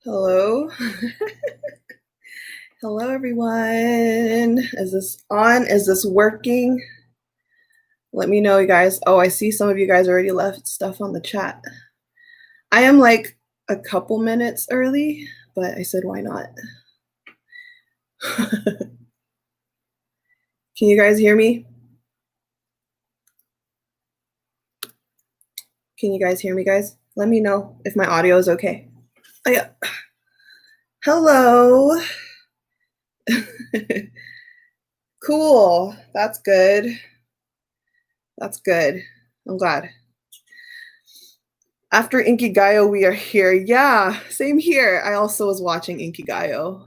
Hello. Hello, everyone. Is this on? Is this working? Let me know, you guys. Oh, I see some of you guys already left stuff on the chat. I am like a couple minutes early, but I said, why not? Can you guys hear me? Can you guys hear me, guys? Let me know if my audio is okay. Oh, yeah. Hello. Cool. That's good. That's good. I'm glad. After Inkigayo, we are here. Yeah, same here. I also was watching Inkigayo.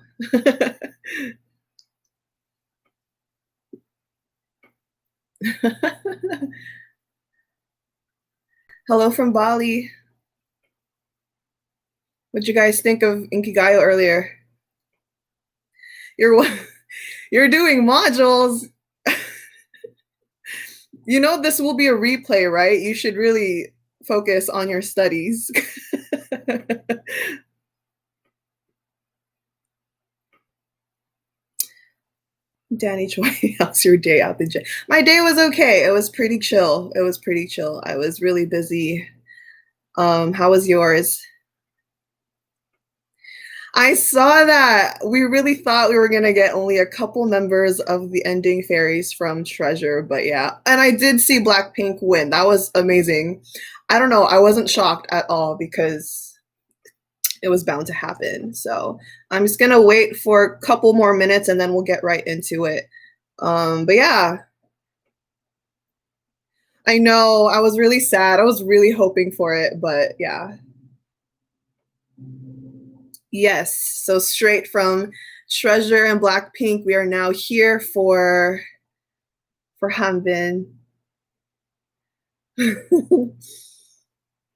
Hello from Bali. What'd you guys think of Inkigayo earlier? You're doing modules. You know this will be a replay, right? You should really focus on your studies. Danny Choi, how's your day out the gym? My day was okay. It was pretty chill. It was pretty chill. I was really busy. How was yours? I saw that. We really thought we were going to get only a couple members of the ending fairies from Treasure, but yeah. And I did see Blackpink win. That was amazing. I don't know. I wasn't shocked at all because it was bound to happen. So I'm just going to wait for a couple more minutes and then we'll get right into it. But yeah. I know. I was really sad. I was really hoping for it, but yeah. Yes, so straight from Treasure and Blackpink, we are now here for Hanbin.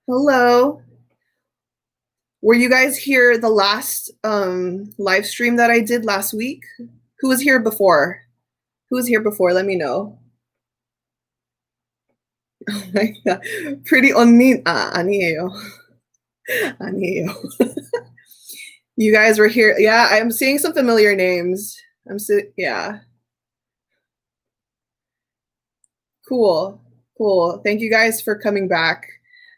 Hello. Were you guys here the last live stream that I did last week? Who was here before? Who was here before? Let me know. Oh my god. Pretty 아니에요. 아니에요. You guys were here. Yeah, I'm seeing some familiar names. Yeah. Cool. Cool. Thank you guys for coming back.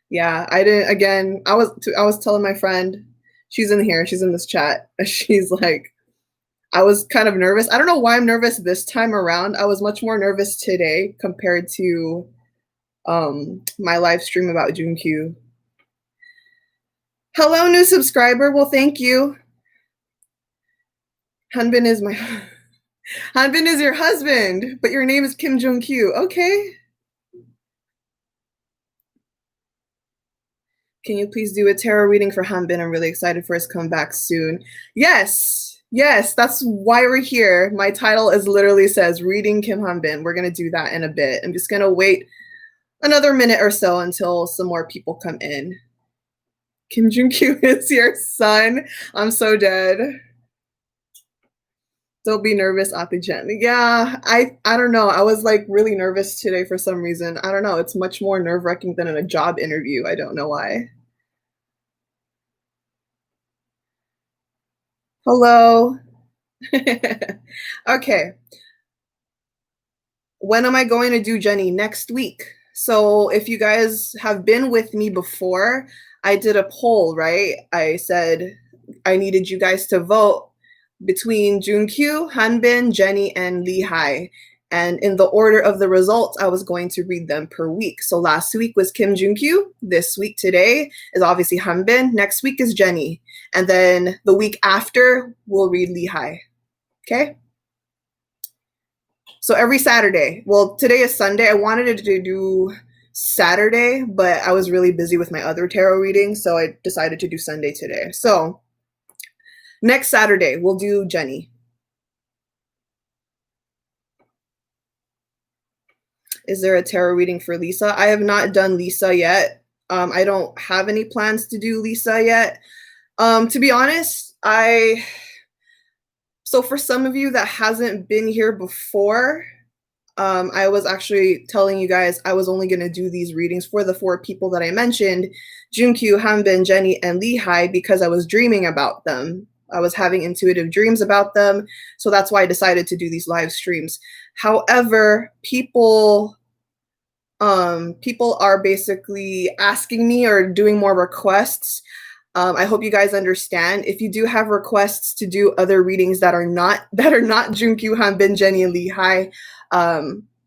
Yeah, I didn't again, I was telling my friend, she's in here, she's in this chat. She's like, I was kind of nervous. I don't know why I'm nervous this time around. I was much more nervous today compared to my live stream about Junkyu. Hello, new subscriber. Well, thank you. Hanbin is your husband, but your name is Kim Jong-kyu. Okay. Can you please do a tarot reading for Hanbin? I'm really excited for his comeback soon. Yes, that's why we're here. My title is literally says Reading Kim Hanbin. We're going to do that in a bit. I'm just going to wait another minute or so until some more people come in. Kim Jong-kyu is your son. I'm so dead. Don't be nervous, Ate Jen. Yeah, I don't know. I was like really nervous today for some reason. I don't know. It's much more nerve-wracking than in a job interview. I don't know why. Hello. Okay. When am I going to do Jenny? Next week. So if you guys have been with me before, I did a poll, right? I said I needed you guys to vote between Junkyu, Hanbin, Jenny, and Lehigh. And in the order of the results, I was going to read them per week. So last week was Kim Junkyu. This week today is obviously Hanbin. Next week is Jenny. And then the week after, we'll read Lehigh. Okay? So every Saturday. Well, today is Sunday. I wanted to do Saturday, but I was really busy with my other tarot reading, so I decided to do Sunday today. So next Saturday, we'll do Jenny. Is there a tarot reading for Lisa? I have not done Lisa yet. I don't have any plans to do Lisa yet. To be honest, so for some of you that hasn't been here before, I was actually telling you guys I was only going to do these readings for the 4 people that I mentioned, Junkyu, Hanbin, Jenny, and Lehigh, because I was dreaming about them. I was having intuitive dreams about them. So that's why I decided to do these live streams. However, people are basically asking me or doing more requests. I hope you guys understand. If you do have requests to do other readings that are not Junkyu, Hanbin, Jenny, and Lehigh,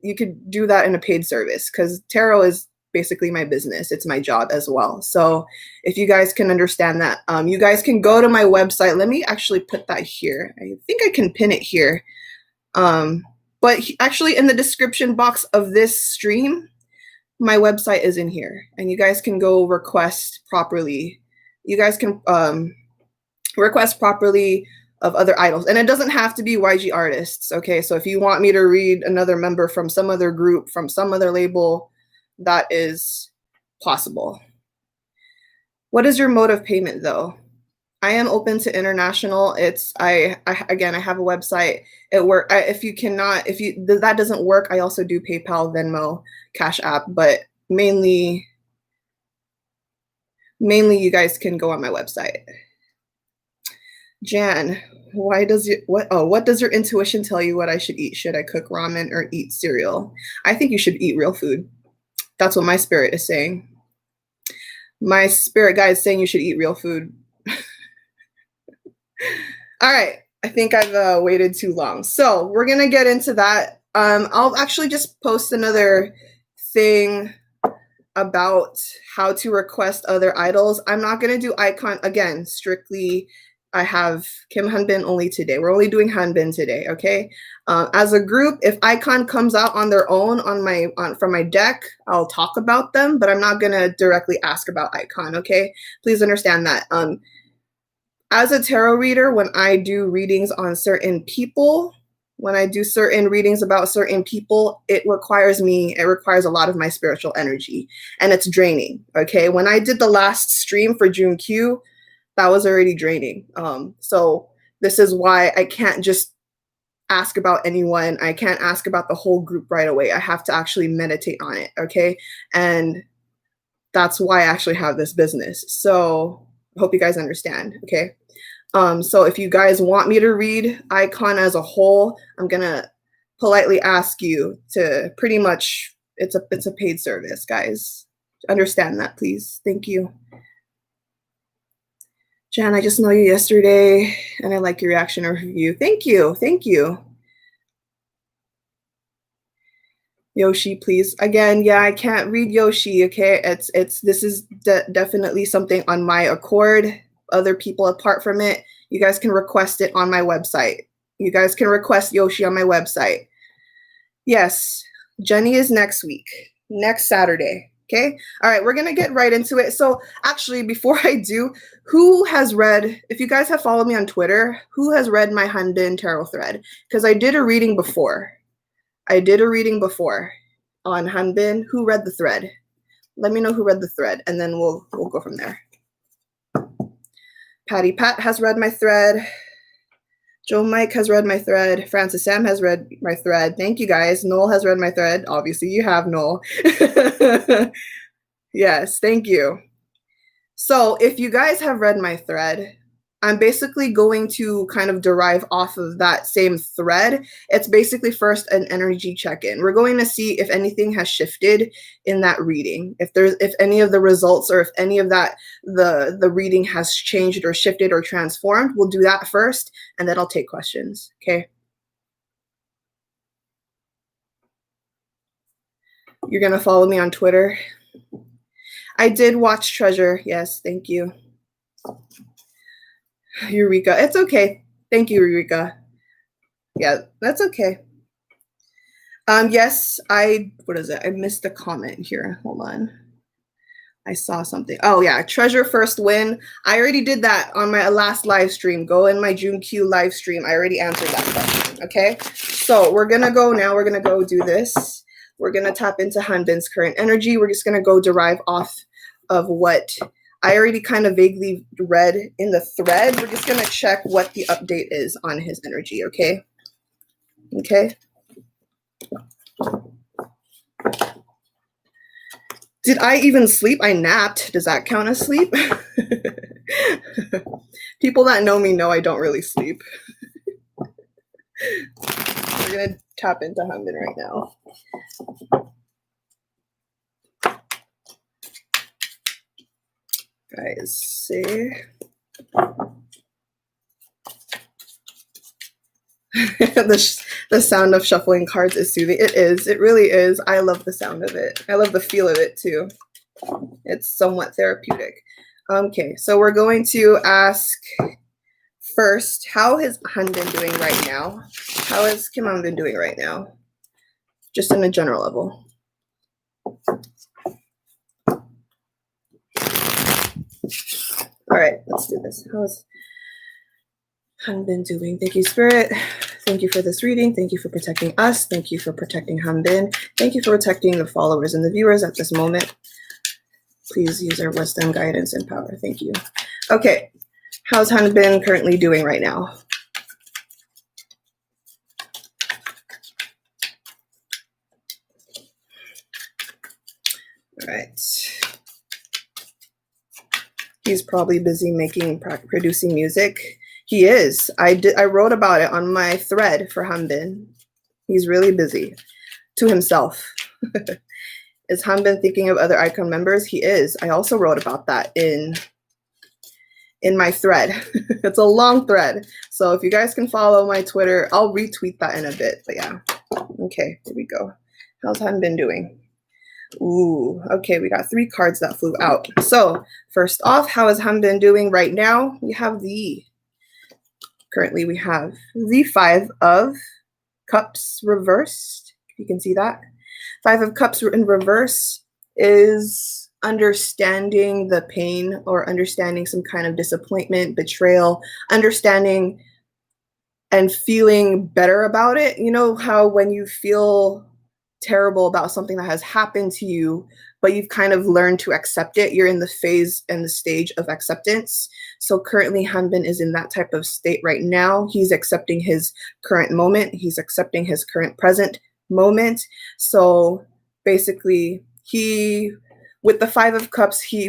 you could do that in a paid service, because tarot is basically my business. It's my job as well. So if you guys can understand that, you guys can go to my website. Let me actually put that here. I think I can pin it here. But actually in the description box of this stream, my website is in here, and you guys can go request properly. You guys can request properly of other idols, and it doesn't have to be YG artists. Okay, so if you want me to read another member from some other group, from some other label, that is possible. What is your mode of payment though? I am open to international. It's again, I have a website. It work. If that doesn't work, I also do PayPal, Venmo, Cash App, but mainly you guys can go on my website. Jan, what does your intuition tell you what I should eat? Should I cook ramen or eat cereal? I think you should eat real food. That's what my spirit is saying. My spirit guide is saying you should eat real food. All right, I think I've waited too long. So we're gonna get into that. I'll actually just post another thing about how to request other idols. I'm not gonna do icon again, strictly. I have Kim Hanbin only today. We're only doing Hanbin today, okay? As a group, if icon comes out on their own from my deck, I'll talk about them, but I'm not gonna directly ask about icon, okay? Please understand that. As a tarot reader, when I do readings on certain people, when I do certain readings about certain people, it requires a lot of my spiritual energy, and it's draining, okay? When I did the last stream for June Q, that was already draining. So this is why I can't just ask about anyone. I can't ask about the whole group right away. I have to actually meditate on it, okay? And that's why I actually have this business. So I hope you guys understand, okay? So if you guys want me to read icon as a whole, I'm gonna politely ask you to pretty much, it's a paid service, guys. Understand that, please. Thank you. Jan, I just know you yesterday, and I like your reaction or review. Thank you, thank you. Yoshi, please. Again, yeah, I can't read Yoshi, okay? This is definitely something on my accord. Other people apart from it, you guys can request it on my website. You guys can request Yoshi on my website. Yes, Jenny is next week, next Saturday. Okay. All right. We're going to get right into it. So actually, before I do, who has read, if you guys have followed me on Twitter, who has read my Hanbin tarot thread? Because I did a reading before. on Hanbin. Who read the thread? Let me know who read the thread, and then we'll go from there. Patty Pat has read my thread. Joe Mike has read my thread. Francis Sam has read my thread. Thank you, guys. Noel has read my thread. Obviously, you have, Noel. Yes, thank you. So if you guys have read my thread, I'm basically going to kind of derive off of that same thread. It's basically first an energy check-in. We're going to see if anything has shifted in that reading, if any of the results or if any of that, the reading has changed or shifted or transformed. We'll do that first, and then I'll take questions, okay? You're gonna follow me on Twitter? I did watch Treasure, yes, thank you. Eureka, it's okay. Thank you, Eureka. Yeah, that's okay. Yes, what is it? I missed a comment here. Hold on. I saw something. Oh yeah, Treasure first win. I already did that on my last live stream. Go in my June Q live stream. I already answered that question, okay? So we're gonna go now. We're gonna go do this. We're gonna tap into Hanbin's current energy. We're just gonna go derive off of what I already kind of vaguely read in the thread. We're just gonna check what the update is on his energy, okay? Okay. Did I even sleep? I napped. Does that count as sleep? People that know me know I don't really sleep. We're gonna tap into Hanbin right now. Guys, see? the sound of shuffling cards is soothing. It is. It really is. I love the sound of it. I love the feel of it too. It's somewhat therapeutic. Okay, so we're going to ask first, how is Hanbin doing right now? How is Kim Hanbin doing right now? Just on a general level. All right, let's do this. How's Hanbin doing? Thank you, Spirit. Thank you for this reading. Thank you for protecting us. Thank you for protecting Hanbin. Thank you for protecting the followers and the viewers at this moment. Please use our wisdom, guidance, and power. Thank you. Okay, how's Hanbin currently doing right now? All right. He's probably busy producing music. He is. I wrote about it on my thread for Hanbin. He's really busy to himself. Is Hanbin thinking of other icon members? He is. I also wrote about that in my thread. It's a long thread. So if you guys can follow my Twitter, I'll retweet that in a bit. But yeah. Okay, here we go. How's Hanbin doing? Ooh, okay, we got 3 cards that flew out. So first off, how is Hanbin doing right now? Currently we have the 5 of Cups reversed. If you can see that. 5 of Cups in reverse is understanding the pain or understanding some kind of disappointment, betrayal, understanding and feeling better about it. You know how when you feel terrible about something that has happened to you, but you've kind of learned to accept it. You're in the phase and the stage of acceptance. So currently Hanbin is in that type of state right now. He's accepting his current moment. He's accepting his current present moment. So basically with the 5 of Cups, he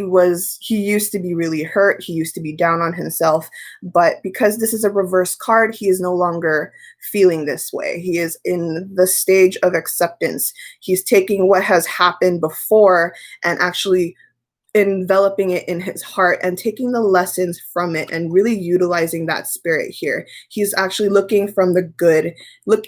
used to be really hurt. He used to be down on himself. But because this is a reverse card, he is no longer feeling this way. He is in the stage of acceptance. He's taking what has happened before and actually enveloping it in his heart and taking the lessons from it and really utilizing that spirit here. He's actually looking from the good,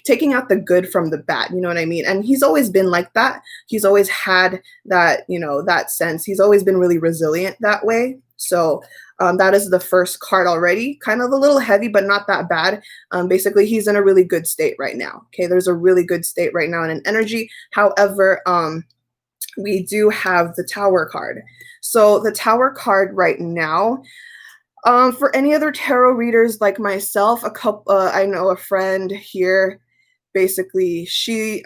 taking out the good from the bad, you know what I mean? And he's always been like that. He's always had that, that sense. He's always been really resilient that way. So that is the first card already. Kind of a little heavy, but not that bad. Basically, he's in a really good state right now. Okay, there's a really good state right now in an energy. However, we do have the Tower card. So the Tower card right now, for any other tarot readers like myself, I know a friend here, basically,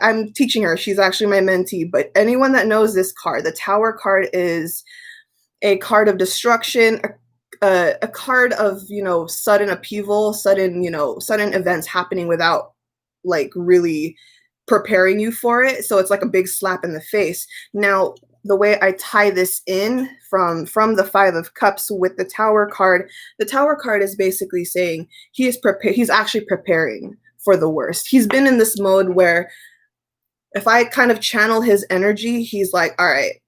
I'm teaching her, she's actually my mentee, but anyone that knows this card, the Tower card is a card of destruction, a card of, sudden upheaval, sudden events happening without like really preparing you for it. So it's like a big slap in the face. Now, the way I tie this in from the 5 of Cups with the Tower card is basically saying he's actually preparing for the worst. He's been in this mode where if I kind of channel his energy, he's like, all right,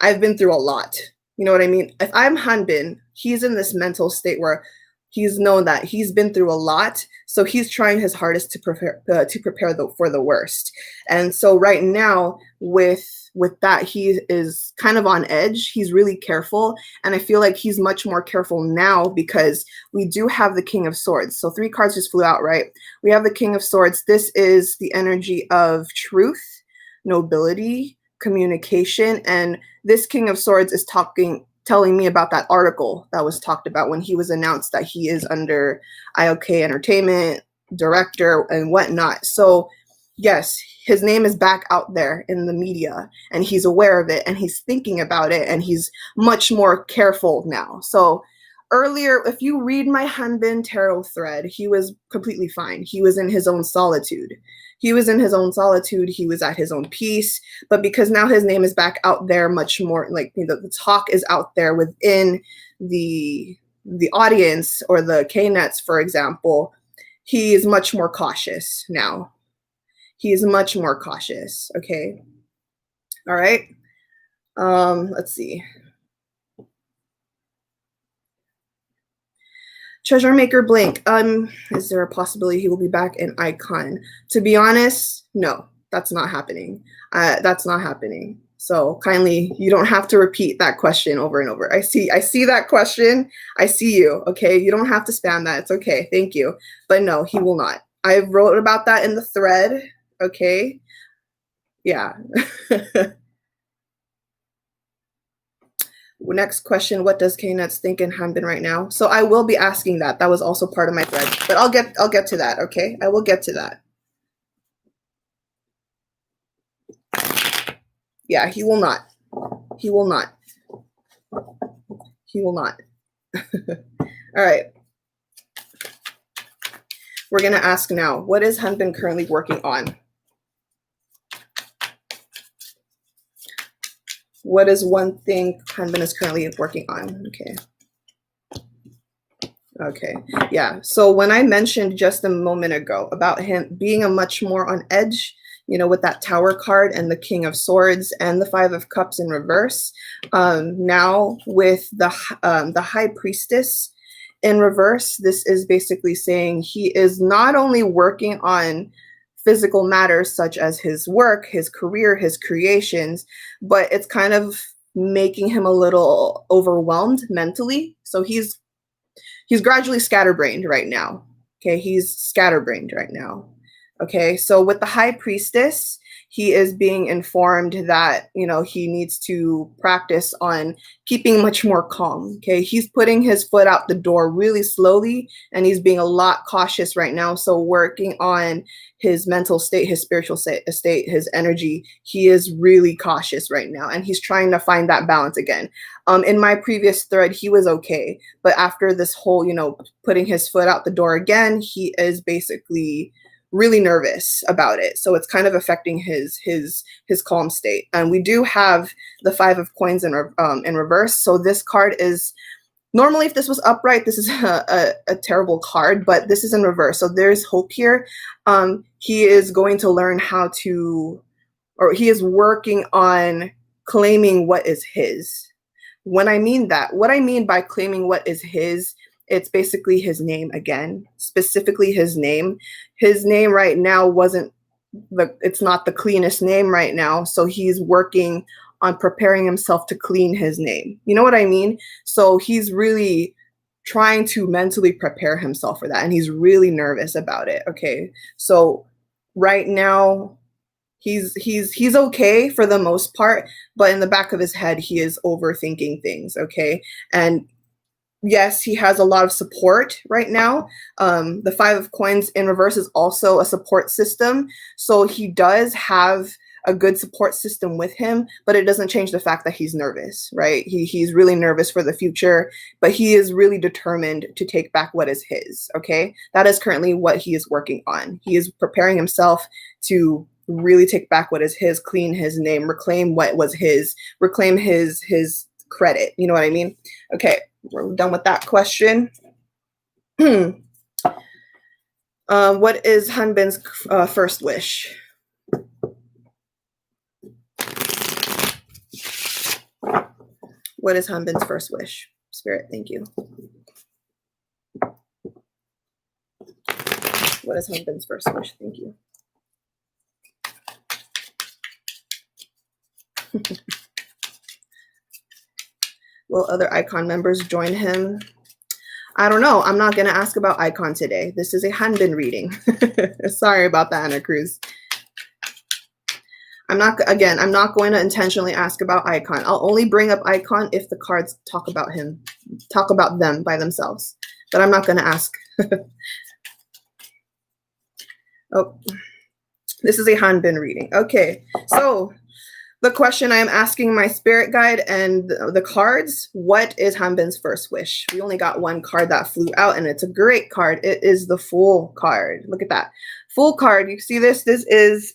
I've been through a lot. You know what I mean? If I'm Hanbin, he's in this mental state where he's known that he's been through a lot, so he's trying his hardest to prepare for the worst. And so right now, with that, he is kind of on edge. He's really careful, and I feel like he's much more careful now because we do have the King of Swords. So 3 cards just flew out, right? We have the King of Swords. This is the energy of truth, nobility, communication, and this King of Swords is telling me about that article that was talked about when he was announced that he is under IOK Entertainment, director, and whatnot. So yes, his name is back out there in the media, and he's aware of it, and he's thinking about it, and he's much more careful now. So earlier, if you read my Hanbin tarot thread, he was completely fine. He was in his own solitude. He was in his own solitude. He was at his own peace. But because now his name is back out there much more, like, you know, the talk is out there within the audience or the K-nets, for example, he is much more cautious now. He is much more cautious. Okay. All right. Let's see. Treasure Maker Blink. Is there a possibility he will be back in Icon? To be honest, no, that's not happening. That's not happening. So kindly, you don't have to repeat that question over and over. I see that question. I see you. Okay, you don't have to spam that. It's okay. Thank you. But no, he will not. I wrote about that in the thread. Okay. Yeah. Next question, what does K-Nuts think in Hanbin right now? So I will be asking that. That was also part of my thread. But I'll get to that, okay? I will get to that. Yeah, he will not. He will not. He will not. All right. We're going to ask now, what is Hanbin currently working on? What is one thing Hanbin is currently working on? Okay. Okay. Yeah. So when I mentioned just a moment ago about him being a much more on edge, you know, with that Tower card and the King of Swords and the Five of Cups in reverse, now with the High Priestess in reverse, this is basically saying he is not only working on physical matters such as his work, his career, his creations, but it's kind of making him a little overwhelmed mentally. So he's gradually scatterbrained right now. Okay, he's scatterbrained right now. Okay, so with the High Priestess, he is being informed that, you know, he needs to practice on keeping much more calm. Okay, he's putting his foot out the door really slowly, and he's being a lot cautious right now. So working on his mental state, his spiritual state, his energy, he is really cautious right now, and he's trying to find that balance again. In my previous thread, he was okay, but after this whole, you know, putting his foot out the door again, he is basically really nervous about it. So it's kind of affecting his calm state. And we do have the Five of Coins in reverse. So this card is, normally if this was upright, this is a terrible card, but this is in reverse. So there's hope here. He is going to learn how to, or he is working on claiming what is his. When I mean that, what I mean by claiming what is his, it's basically his name again, specifically his name. His name right now it's not the cleanest name right now. So he's working on preparing himself to clean his name. You know what I mean? So he's really trying to mentally prepare himself for that. And he's really nervous about it. Okay. So right now, he's okay for the most part, but in the back of his head, he is overthinking things. Okay. And yes, he has a lot of support right now. The Five of Coins in reverse is also a support system. So he does have a good support system with him, but it doesn't change the fact that he's nervous, right? He's really nervous for the future, but he is really determined to take back what is his, okay? That is currently what he is working on. He is preparing himself to really take back what is his, clean his name, reclaim what was his, reclaim his credit. You know what I mean? Okay. We're done with that question. What is Hanbin's first wish? What is Hanbin's first wish? Spirit, thank you. What is Hanbin's first wish? Thank you. Will other Icon members join him? I don't know. I'm not going to ask about Icon today. This is a Hanbin reading. Sorry about that, Anna Cruz. I'm not going to intentionally ask about Icon. I'll only bring up Icon if the cards talk about them by themselves. But I'm not going to ask. Oh, this is a Hanbin reading. Okay, so the question I am asking my spirit guide and the cards, what is Hanbin's first wish? We only got one card that flew out, and it's a great card. It is the Fool card. Look at that. Fool card. You see this? This is,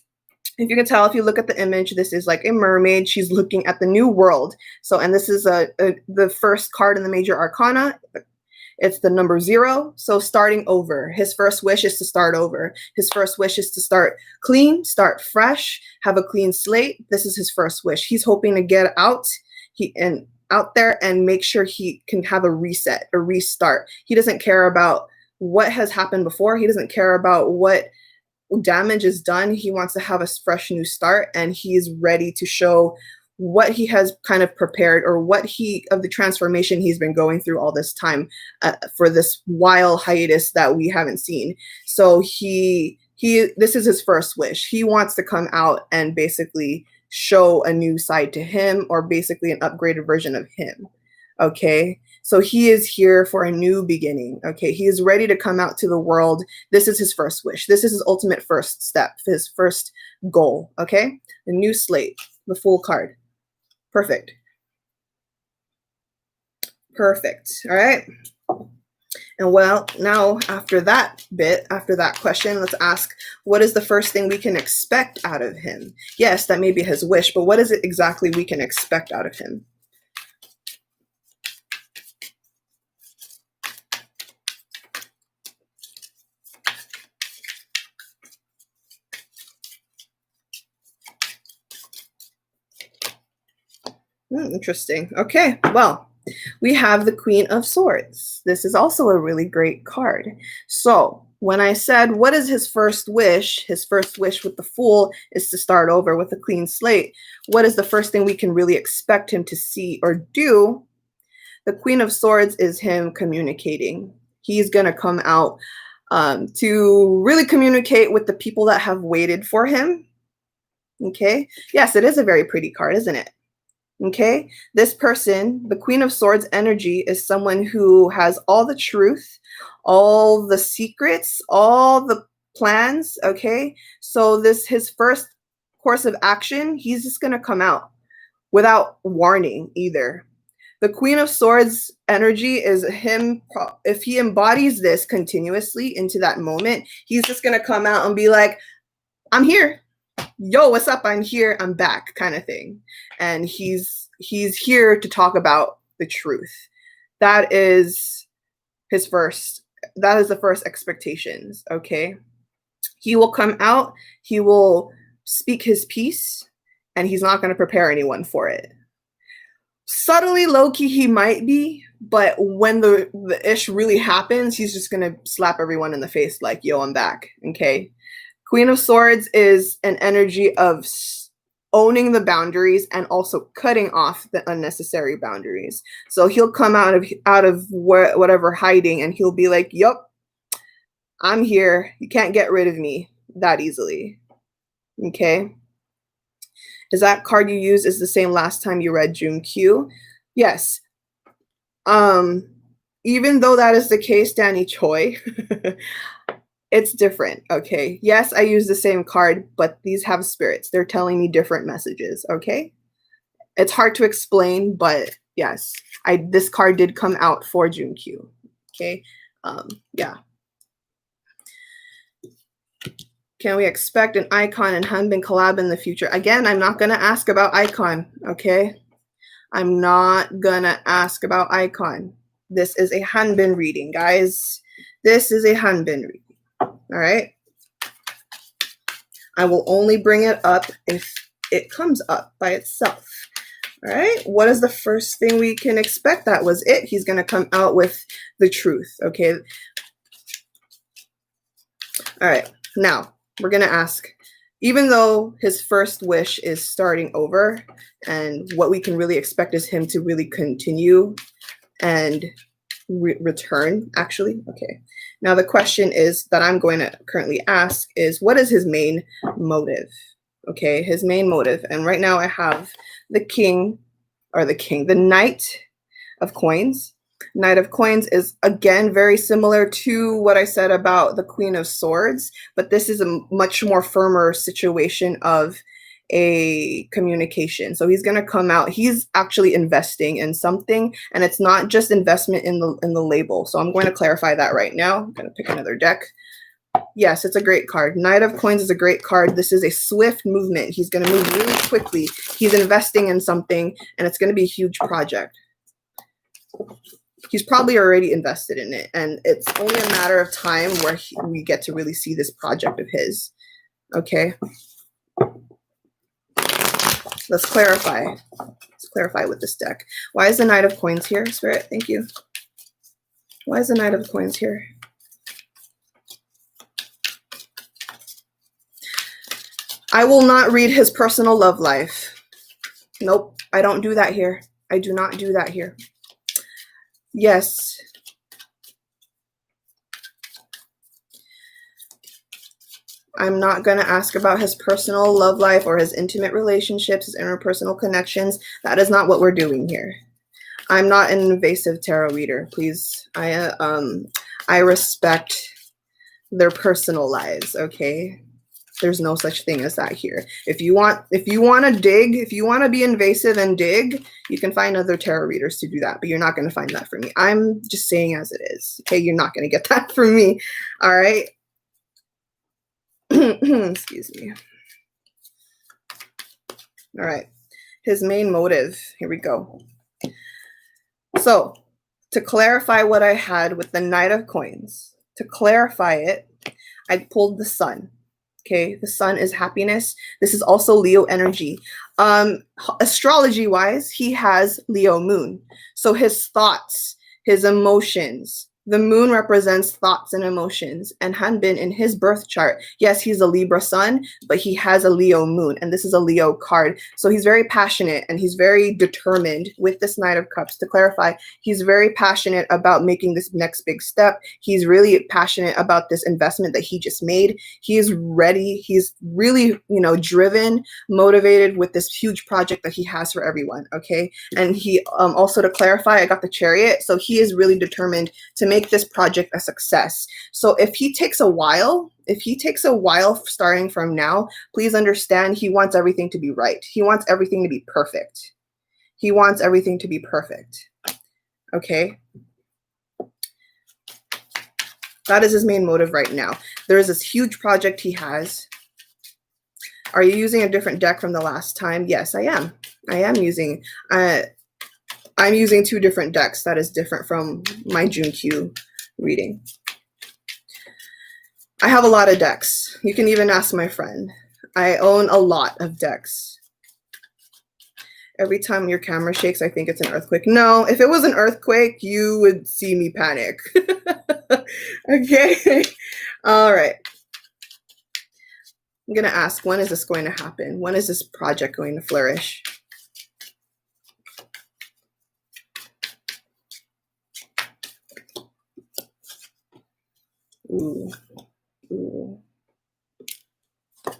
if you can tell, if you look at the image, this is like a mermaid. She's looking at the new world. So, and this is the first card in the major arcana. It's the number 0. So starting over. His first wish is to start over. His first wish is to start clean, start fresh, have a clean slate. This is his first wish. He's hoping to get out out there and make sure he can have a reset, a restart. He doesn't care about what has happened before. He doesn't care about what damage is done. He wants to have a fresh new start, and he's ready to show what he has kind of prepared, or what of the transformation he's been going through all this time for this wild hiatus that we haven't seen. So this is his first wish. He wants to come out and basically show a new side to him, or basically an upgraded version of him. Okay. So he is here for a new beginning. Okay. He is ready to come out to the world. This is his first wish. This is his ultimate first step, his first goal. Okay. The new slate, the Fool card. Perfect. Perfect. All right. And well, now after that question, let's ask, what is the first thing we can expect out of him? Yes, that may be his wish, but what is it exactly we can expect out of him? Interesting. Okay, well, we have the Queen of Swords. This is also a really great card. So when I said, what is his first wish? His first wish with the Fool is to start over with a clean slate. What is the first thing we can really expect him to see or do? The Queen of Swords is him communicating. He's going to come out to really communicate with the people that have waited for him. Okay. Yes, it is a very pretty card, isn't it? Okay, this person, the Queen of Swords energy, is someone who has all the truth, all the secrets, all the plans. Okay, so his first course of action, he's just going to come out without warning either. The Queen of Swords energy is him. If he embodies this continuously into that moment, he's just going to come out and be like, I'm here. Yo, what's up? I'm here. I'm back, kind of thing. And he's here to talk about the truth. That is the first expectations. Okay. He will come out, he will speak his piece, and he's not going to prepare anyone for it. Subtly, low-key, he might be, but when the ish really happens, he's just going to slap everyone in the face like, yo, I'm back. Okay. Queen of Swords is an energy of owning the boundaries and also cutting off the unnecessary boundaries. So he'll come out of whatever hiding, and he'll be like, yup, I'm here. You can't get rid of me that easily. Okay. Is that card you used is the same last time you read June Q? Yes. Even though that is the case, Danny Choi, it's different. Okay. Yes, I use the same card, but these have spirits. They're telling me different messages. Okay. It's hard to explain, but yes, this card did come out for June Q. Okay. Yeah. Can we expect an Icon and Hanbin collab in the future? Again, I'm not going to ask about Icon. Okay. I'm not going to ask about Icon. This is a Hanbin reading, guys. This is a Hanbin reading. All right. I will only bring it up if it comes up by itself. All right. What is the first thing we can expect? That was it. He's going to come out with the truth. Okay. All right. Now we're going to ask, even though his first wish is starting over, and what we can really expect is him to really continue and return, actually. Okay. Now the question is that I'm going to currently ask is, what is his main motive? Okay, his main motive. And right now I have the Knight of Coins. Knight of Coins is, again, very similar to what I said about the Queen of Swords, but this is a much more firmer situation of a communication. So he's going to come out. He's actually investing in something, and it's not just investment in the label. So I'm going to clarify that right now. I'm going to pick another deck. Yes, it's a great card. Knight of Coins is a great card. This is a swift movement. He's going to move really quickly. He's investing in something, and it's going to be a huge project. He's probably already invested in it, and it's only a matter of time where we get to really see this project of his. Okay. Let's clarify. Let's clarify with this deck. Why is the Knight of Coins here, Spirit? Thank you. Why is the Knight of Coins here? I will not read his personal love life. Nope, I don't do that here. I do not do that here. Yes. I'm not going to ask about his personal love life or his intimate relationships, his interpersonal connections. That is not what we're doing here. I'm not an invasive tarot reader. Please, I respect their personal lives, okay? There's no such thing as that here. If you want to dig, if you want to be invasive and dig, you can find other tarot readers to do that, but you're not going to find that from me. I'm just saying as it is. Okay, you're not going to get that from me. All right. Excuse me. All right. His main motive. Here we go. So, to clarify what I had with the Knight of Coins, to clarify it, I pulled the Sun. Okay, the Sun is happiness. This is also Leo energy. Astrology wise, he has Leo moon. So his thoughts, his emotions, the moon represents thoughts and emotions. And Hanbin in his birth chart, yes, he's a Libra sun, but he has a Leo moon, and this is a Leo card. So he's very passionate and he's very determined with this Knight of Cups. To clarify, he's very passionate about making this next big step. He's really passionate about this investment that he just made. He's ready. He's really, driven, motivated with this huge project that he has for everyone. Okay. And he also, to clarify, I got the Chariot. So he is really determined to make this project a success. So if he takes a while, starting from now, please understand he wants everything to be right. He wants everything to be perfect. He wants everything to be perfect. Okay. That is his main motive right now. There is this huge project he has. Are you using a different deck from the last time? Yes, I am. I'm using two different decks. That is different from my June Q reading. I have a lot of decks. You can even ask my friend. I own a lot of decks. Every time your camera shakes, I think it's an earthquake. No, if it was an earthquake, you would see me panic. Okay. All right. I'm going to ask, when is this going to happen? When is this project going to flourish? Ooh. Ooh.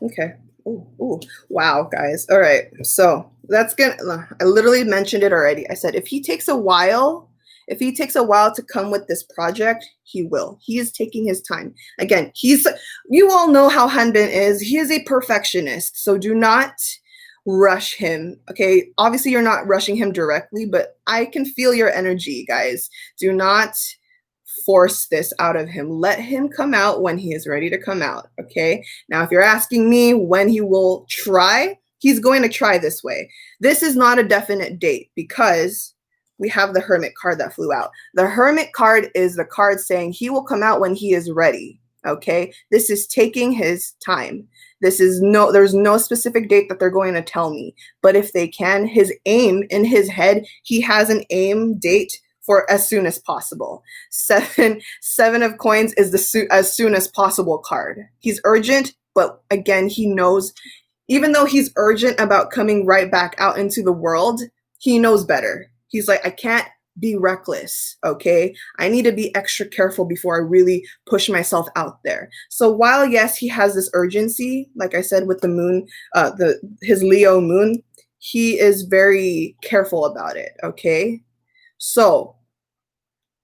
Okay. Ooh. Wow, guys. All right. So that's I literally mentioned it already. I said, if he takes a while to come with this project, he will. He is taking his time. Again, you all know how Hanbin is. He is a perfectionist. So do not rush him. Okay. Obviously you're not rushing him directly, but I can feel your energy, guys. Do not force this out of him. Let him come out when he is ready to come out. Okay. Now, if you're asking me when he will try, he's going to try this way. This is not a definite date because we have the Hermit card that flew out. The Hermit card is the card saying he will come out when he is ready. Okay. This is taking his time. There's no specific date that they're going to tell me, but if they can, his aim in his head, he has an aim date for as soon as possible. Seven of Coins is the as soon as possible card. He's urgent, but again, he knows, even though he's urgent about coming right back out into the world, he knows better. He's like, I can't be reckless, okay? I need to be extra careful before I really push myself out there. So while, yes, he has this urgency, like I said, with the moon, his Leo moon, he is very careful about it, okay? So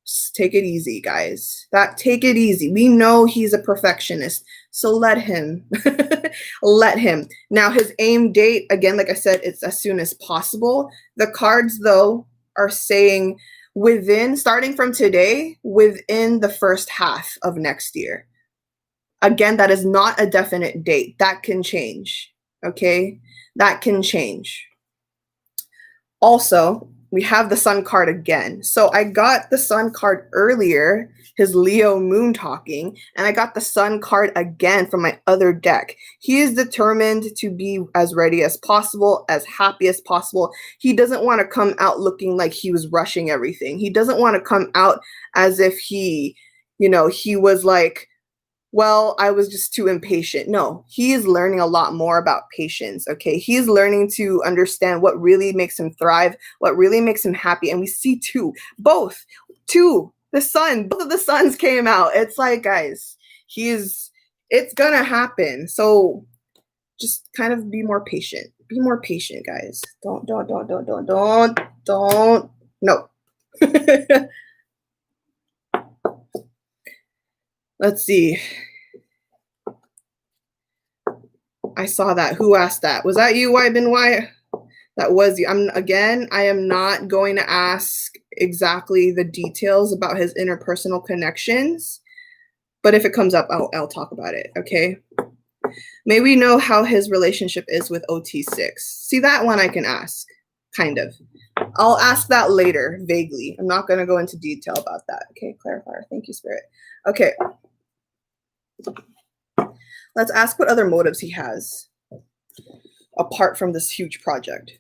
Just take it easy, guys. Take it easy. We know he's a perfectionist, so let him. Let him. Now, his aim date, again, like I said, it's as soon as possible. The cards, though, are saying starting from today, within the first half of next year. Again, that is not a definite date. That can change, okay? That can change. Also, we have the Sun card again. So I got the Sun card earlier, his Leo moon talking, and I got the Sun card again from my other deck. He is determined to be as ready as possible, as happy as possible. He doesn't want to come out looking like he was rushing everything. He doesn't want to come out as if he was like, well, I was just too impatient. No, he is learning a lot more about patience, okay? He's learning to understand what really makes him thrive, what really makes him happy. And we see both the sun, both of the suns came out. It's like, guys, it's gonna happen. So just kind of be more patient. Be more patient, guys. Don't. No. Let's see. I saw that. Who asked that? Was that you, Wybin? Why? That was you. I am not going to ask exactly the details about his interpersonal connections, but if it comes up, I'll talk about it, okay? May we know how his relationship is with OT6? See, that one I can ask, kind of. I'll ask that later, vaguely. I'm not going to go into detail about that. Okay, clarifier. Thank you, Spirit. Okay. Let's ask what other motives he has apart from this huge project.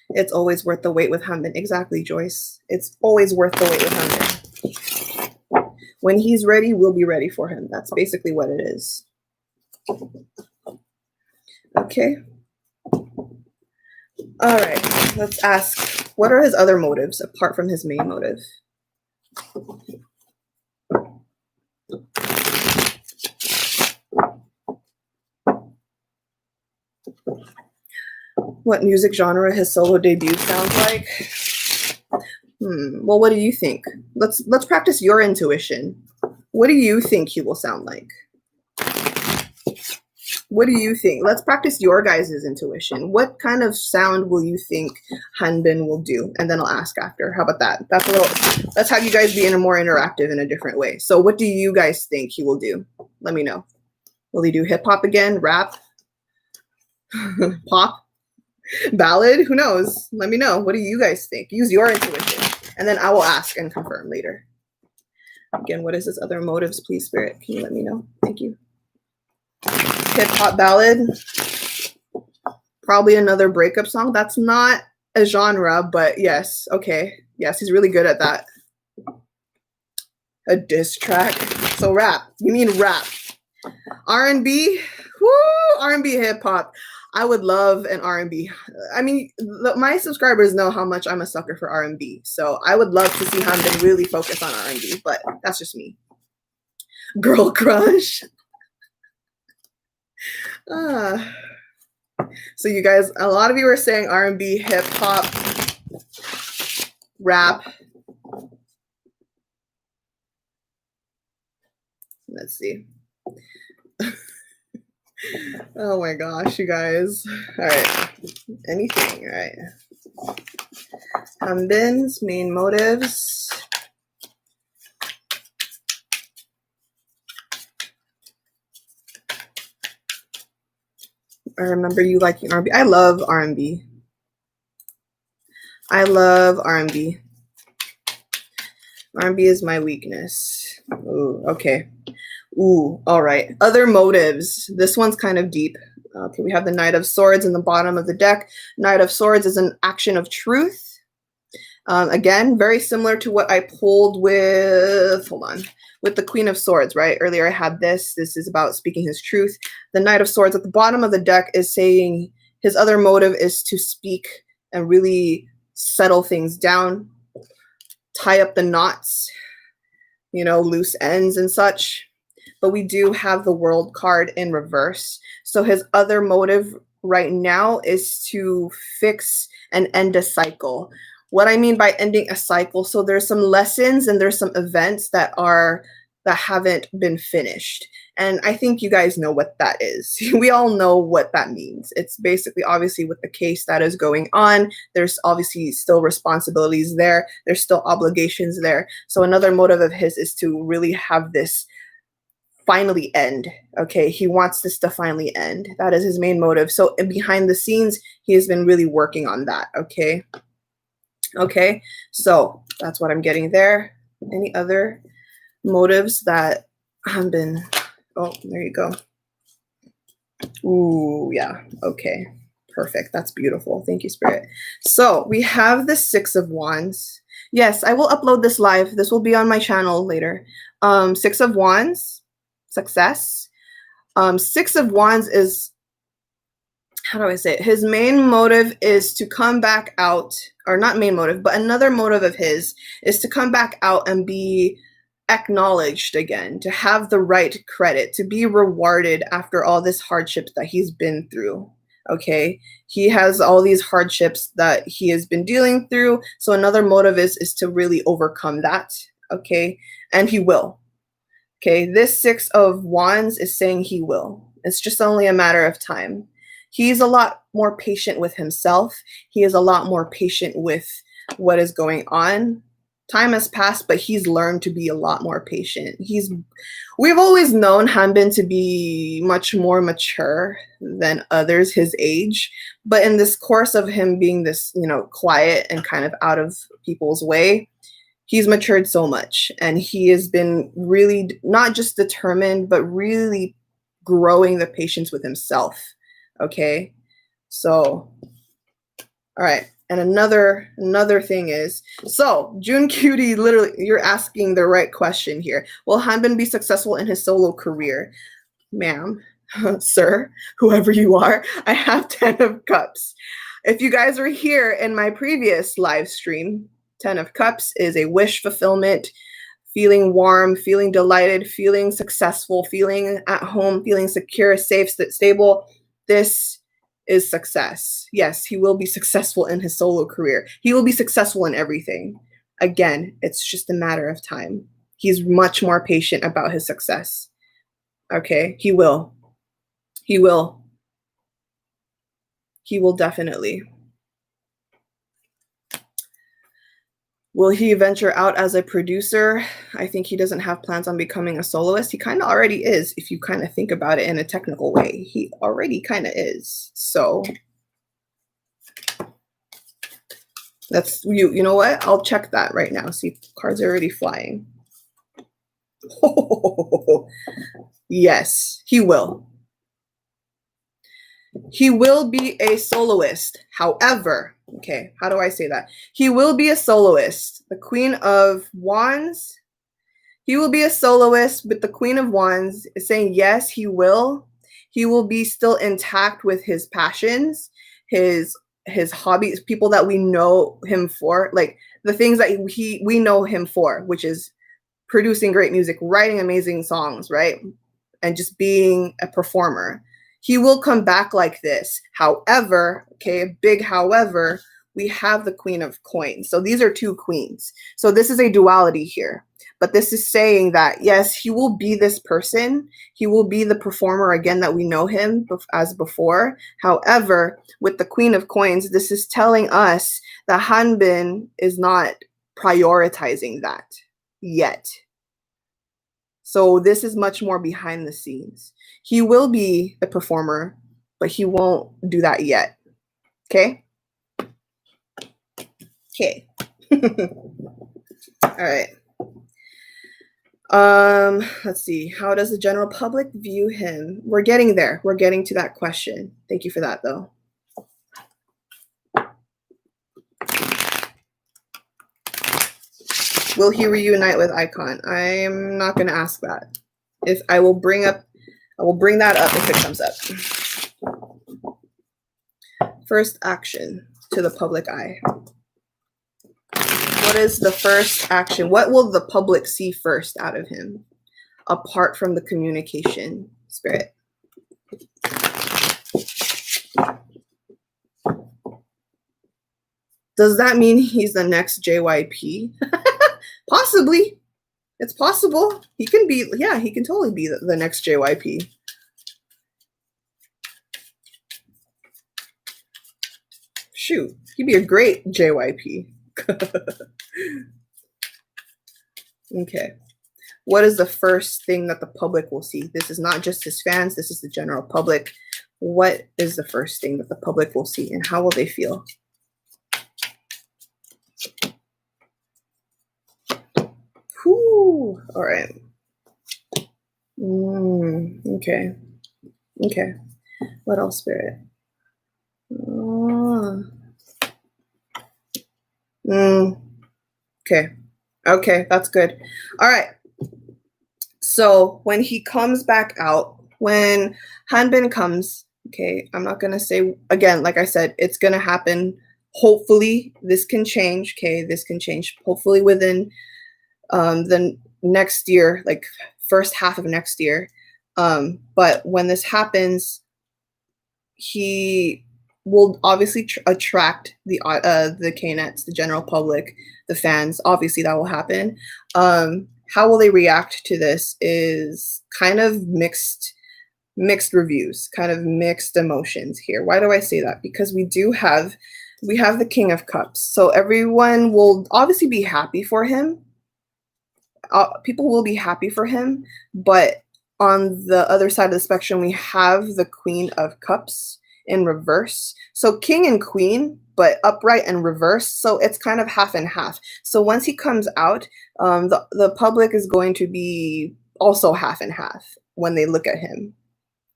It's always worth the wait with Hanbin. Exactly, Joyce. It's always worth the wait with Hanbin. When he's ready, we'll be ready for him. That's basically what it is. Okay. All right. Let's ask, what are his other motives apart from his main motive? What music genre his solo debut sounds like? Well, what do you think? Let's practice your intuition. What do you think he will sound like? What do you think? Let's practice your guys' intuition. What kind of sound will you think Hanbin will do? And then I'll ask after. How about that? Let's have you guys be more interactive in a different way. So what do you guys think he will do? Let me know. Will he do hip hop again? Rap? Pop? Ballad? Who knows? Let me know. What do you guys think? Use your intuition. And then I will ask and confirm later. Again, what is his other motives, please, Spirit? Can you let me know? Thank you. Hip-hop ballad. Probably another breakup song. That's not a genre, but yes. Okay. Yes, he's really good at that. A diss track. So rap. You mean rap. R&B? Woo! R&B hip-hop. I would love an R&B. I mean, my subscribers know how much I'm a sucker for R&B. So I would love to see Hanbin really focus on R&B, but that's just me. Girl crush. So you guys, a lot of you are saying R&B, hip hop, rap. Let's see. Oh my gosh, you guys. All right. Anything, all right. Hanbin's main motives. I remember you liking R&B. I love R&B. I love R&B. R&B is my weakness. Ooh, okay. Ooh, all right. Other motives. This one's kind of deep. Okay, we have the Knight of Swords in the bottom of the deck. Knight of Swords is an action of truth. Again, very similar to what I pulled with, with the Queen of Swords, right? Earlier I had this. This is about speaking his truth. The Knight of Swords at the bottom of the deck is saying his other motive is to speak and really settle things down, tie up the knots, you know, loose ends and such. But we do have the World card in reverse. So his other motive right now is to fix and end a cycle. What I mean by ending a cycle, so there's some lessons and there's some events that haven't been finished. And I think you guys know what that is. We all know what that means. It's basically, obviously, with the case that is going on, there's obviously still responsibilities there. There's still obligations there. So another motive of his is to really have this finally end. Okay, he wants this to finally end. That is his main motive. So behind the scenes, he has been really working on that. Okay, so that's what I'm getting there. Any other motives that have been? Oh, there you go. Ooh, yeah. Okay, perfect. That's beautiful. Thank you, Spirit. So we have the Six of Wands. Yes, I will upload this live. This will be on my channel later. Six of Wands, success. Six of Wands is, how do I say it? His main motive is to come back out, or not main motive, but another motive of his is to come back out and be acknowledged again, to have the right credit, to be rewarded after all this hardship that he's been through. Okay, he has all these hardships that he has been dealing through. So another motive is to really overcome that. Okay, and he will. Okay, this Six of Wands is saying he will. It's just only a matter of time. He's a lot more patient with himself. He is a lot more patient with what is going on. Time has passed, but he's learned to be a lot more patient. We've always known Hanbin to be much more mature than others his age, but in this course of him being this, quiet and kind of out of people's way, he's matured so much, and he has been really not just determined, but really growing the patience with himself. Okay, so, all right. And another thing is, so June Cutie, literally, you're asking the right question here. Will Hanbin be successful in his solo career? Ma'am, sir, whoever you are, I have 10 of Cups. If you guys were here in my previous live stream, 10 of Cups is a wish fulfillment, feeling warm, feeling delighted, feeling successful, feeling at home, feeling secure, safe, stable. This is success. Yes, he will be successful in his solo career. He will be successful in everything. Again, it's just a matter of time. He's much more patient about his success. Okay, he will. He will. He will definitely. Will he venture out as a producer? I think he doesn't have plans on becoming a soloist. He kind of already is, if you kind of think about it in a technical way. He already kind of is. So that's, you know what? I'll check that right now. See, cards are already flying. Oh, yes, he will. He will be a soloist. However, okay, how do I say that? He will be a soloist. The Queen of Wands, he will be a soloist, but the Queen of Wands is saying, yes, he will. He will be still intact with his passions, his hobbies, people that we know him for, like the things that we know him for, which is producing great music, writing amazing songs, right? And just being a performer. He will come back like this. However, okay, a big however, we have the Queen of Coins. So these are two queens. So this is a duality here. But this is saying that, yes, he will be this person. He will be the performer again that we know him as before. However, with the Queen of Coins, this is telling us that Hanbin is not prioritizing that yet. So this is much more behind the scenes. He will be a performer, but he won't do that yet. Okay? Okay. All right. Let's see. How does the general public view him? We're getting there. We're getting to that question. Thank you for that, though. Will he reunite with Icon? I'm not going to ask that. I will bring that up if it comes up. First action to the public eye. What is the first action? What will the public see first out of him, apart from the communication spirit? Does that mean he's the next JYP? Possibly. It's possible. He can be, yeah, he can totally be the next JYP. Shoot, he'd be a great JYP. Okay. What is the first thing that the public will see? This is not just his fans, this is the general public. What is the first thing that the public will see, and how will they feel? Whew. All right. Okay. Okay. What else, Spirit? Okay. Okay, that's good. All right. So when he comes back out, when Hanbin comes, okay, I'm not going to say, again, like I said, it's going to happen. Hopefully this can change. Okay, this can change hopefully within the next year, like first half of next year. But when this happens, he will obviously attract the K-nets, the general public, the fans. Obviously that will happen. How will they react to this is kind of mixed reviews, kind of mixed emotions here. Why do I say that? Because we have the King of Cups. So everyone will obviously be happy for him. People will be happy for him, but on the other side of the spectrum, we have the Queen of Cups in reverse. So king and queen, but upright and reverse. So it's kind of half and half. So once he comes out, the public is going to be also half and half when they look at him.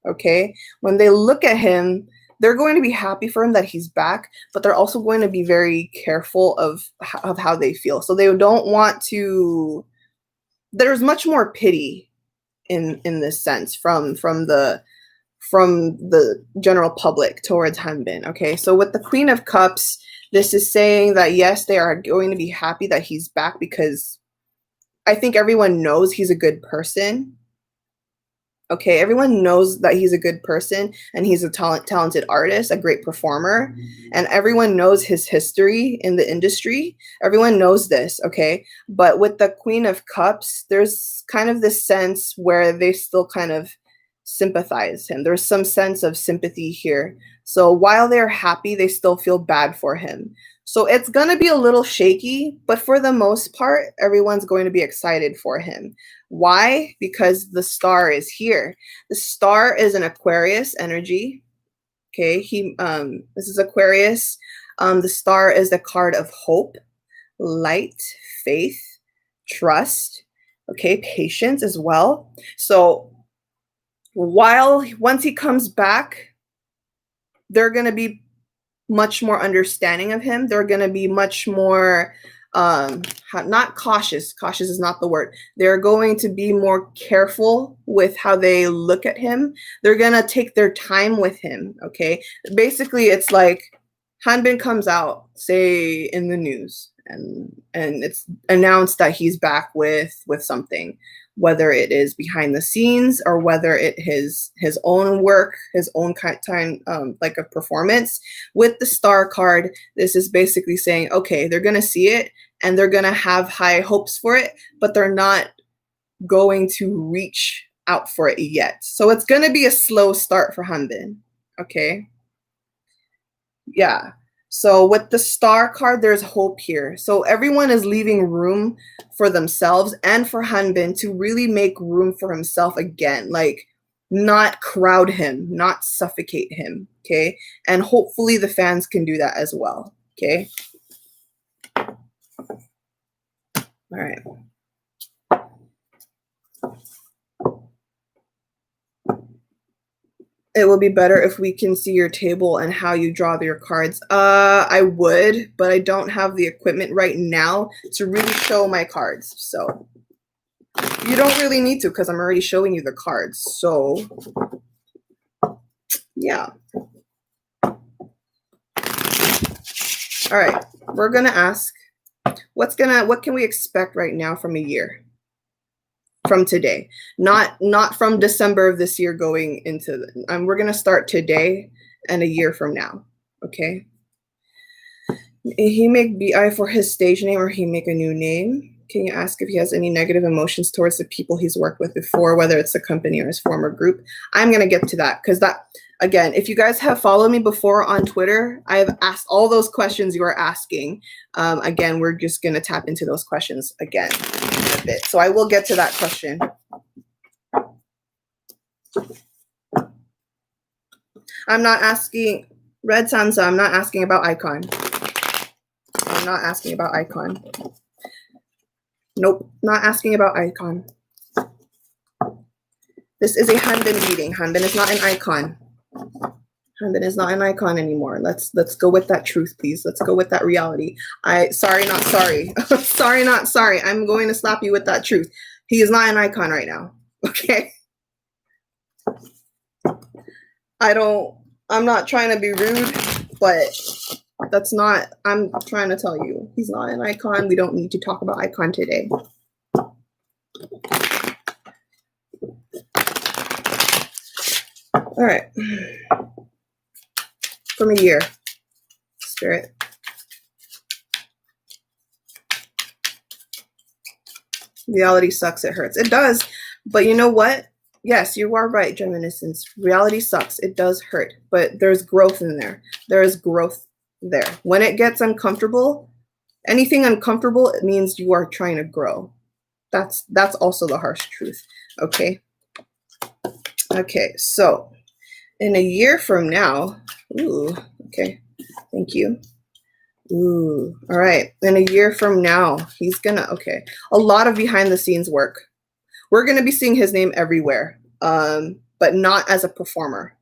Okay, when they look at him, they're going to be happy for him that he's back, but they're also going to be very careful of how they feel. So they don't want to. There's much more pity in this sense from the general public towards Hanbin. Okay, so with the Queen of Cups, this is saying that yes, they are going to be happy that he's back, because I think everyone knows he's a good person. Okay, everyone knows that he's a good person and he's a talented artist, a great performer, and everyone knows his history in the industry. Everyone knows this, okay? But with the Queen of Cups, there's kind of this sense where they still kind of sympathize him. There's some sense of sympathy here. So while they're happy, they still feel bad for him. So it's going to be a little shaky, but for the most part, everyone's going to be excited for him. Why? Because the star is here. The star is an Aquarius energy. Okay, this is Aquarius. The star is the card of hope, light, faith, trust, okay, patience as well. So once he comes back, they're going to be much more understanding of him. They're going to be much more not cautious. Cautious is not the word. They're going to be more careful with how they look at him. They're going to take their time with him. Okay, basically it's like Hanbin comes out, say in the news, and it's announced that he's back with something, whether it is behind the scenes or whether it is his own work, his own kind like a performance. With the star card, this is basically saying, okay, they're going to see it and they're going to have high hopes for it, but they're not going to reach out for it yet. So it's going to be a slow start for Hanbin. Okay. Yeah. So with the star card, there's hope here. So everyone is leaving room for themselves and for Hanbin to really make room for himself again, like not crowd him, not suffocate him. Okay. And hopefully the fans can do that as well. Okay. All right. It will be better if we can see your table and how you draw your cards. I would, but I don't have the equipment right now to really show my cards. So you don't really need to, because I'm already showing you the cards. So yeah. All right, we're gonna ask, what can we expect right now from a year? From today, not from December of this year going into we're going to start today and a year from now. Okay. He make BI for his stage name or he make a new name? Can you ask if he has any negative emotions towards the people he's worked with before, whether it's the company or his former group? I'm going to get to that because that, again, if you guys have followed me before on Twitter, I have asked all those questions you are asking. Again, we're just going to tap into those questions again in a bit. So I will get to that question. I'm not asking, Red Samsa, I'm not asking about Icon. I'm not asking about Icon. Nope, not asking about Icon. This is a Hanbin reading. Hanbin is not an icon. Hanbin is not an icon anymore. Let's go with that truth, please. Let's go with that reality. Sorry, not sorry. Sorry, not sorry. I'm going to slap you with that truth. He is not an icon right now. Okay. I'm not trying to be rude, but that's not, I'm trying to tell you, he's not an icon. We don't need to talk about icon today. All right. From a year, Spirit. Reality sucks, it hurts. It does, but you know what? Yes, you are right, Geminiscence. Reality sucks, it does hurt, but there's growth in there. There is growth there. When it gets uncomfortable, anything uncomfortable, it means you are trying to grow. That's also the harsh truth, okay? Okay, so in a year from now, ooh, okay, thank you. Ooh, all right. In a year from now, he's gonna, okay, a lot of behind the scenes work. We're gonna be seeing his name everywhere, but not as a performer.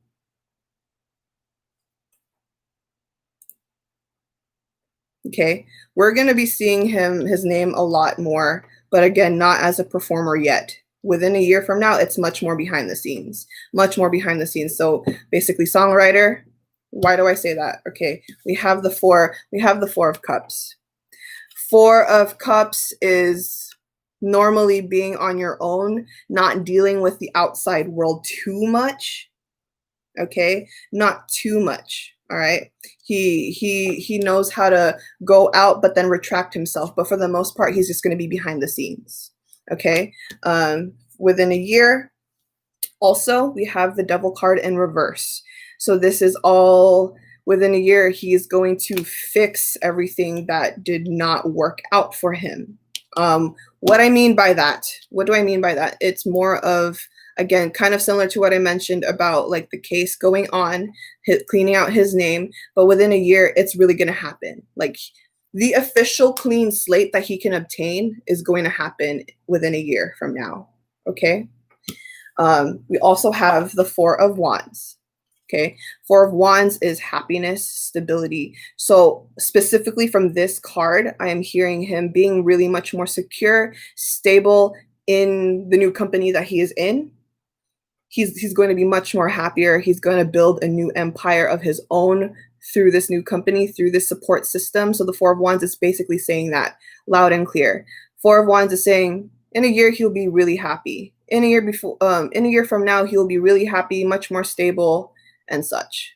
Okay, we're gonna be seeing his name a lot more, but again, not as a performer yet. Within a year from now, it's much more behind the scenes, much more behind the scenes. So basically songwriter. Why do I say that? Okay, we have the four of cups. 4 of cups is normally being on your own, not dealing with the outside world too much. Okay, not too much. All right, he knows how to go out but then retract himself, but for the most part he's just going to be behind the scenes. Okay, within a year, also we have the Devil card in reverse. So this is all within a year. He is going to fix everything that did not work out for him. What I mean by that, what do I mean by that? It's more of, again, kind of similar to what I mentioned about like the case going on, cleaning out his name, but within a year, it's really going to happen. Like the official clean slate that he can obtain is going to happen within a year from now. Okay. We also have the 4 of Wands. Okay, 4 of Wands is happiness, stability. So specifically from this card, I am hearing him being really much more secure, stable in the new company that he is in. He's going to be much more happier. He's going to build a new empire of his own through this new company, through this support system. So the 4 of Wands is basically saying that loud and clear. 4 of Wands is saying in a year he'll be really happy. In a year from now, he'll be really happy, much more stable and such.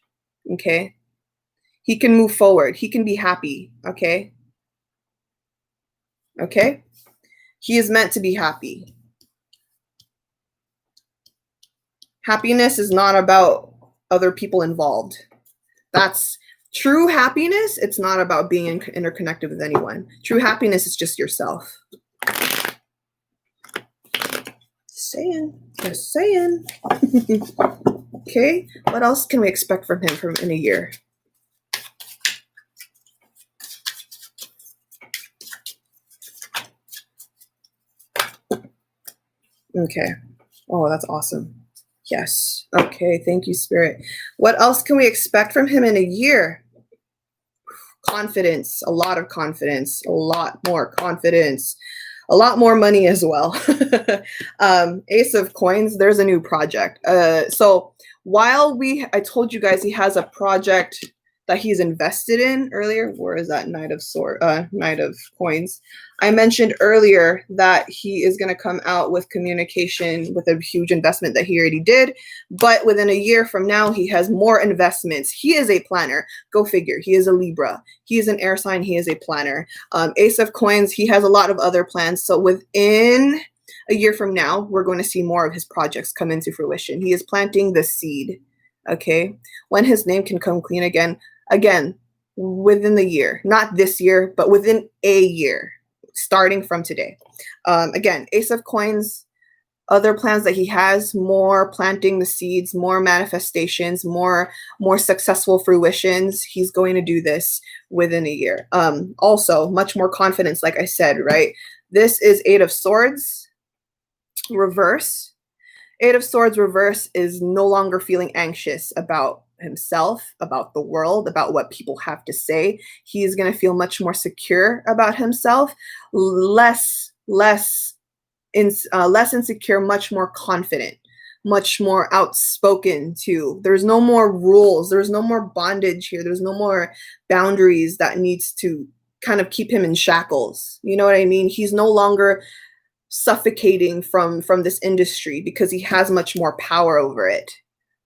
Okay, he can move forward, he can be happy. Okay, he is meant to be happy. Happiness is not about other people involved. That's true happiness. It's not about being interconnected with anyone. True happiness is just yourself. Just saying. Okay, what else can we expect from him in a year? Okay. Oh, that's awesome. Yes. Okay, thank you, Spirit. What else can we expect from him in a year? Confidence, a lot of confidence, a lot more confidence, a lot more money as well. Ace of Coins, there's a new project. So while I told you guys he has a project that he's invested in earlier. Where is that Knight of Coins? I mentioned earlier that he is going to come out with communication with a huge investment that he already did, but within a year from now, he has more investments. He is a planner. Go figure. He is a Libra. He is an air sign. He is a planner. Ace of Coins, he has a lot of other plans. So within a year from now, we're going to see more of his projects come into fruition. He is planting the seed. Okay. When his name can come clean again, within the year, not this year, but within a year, starting from today. Again, Ace of Coins, other plans that he has, more planting the seeds, more manifestations, more successful fruitions. He's going to do this within a year. Also, much more confidence, like I said, right? This is Eight of Swords reverse. Eight of Swords reverse is no longer feeling anxious about himself, about the world, about what people have to say. He's going to feel much more secure about himself, less insecure, much more confident, much more outspoken too. There's no more rules. There's no more bondage here. There's no more boundaries that needs to kind of keep him in shackles. You know what I mean? He's no longer suffocating from this industry because he has much more power over it.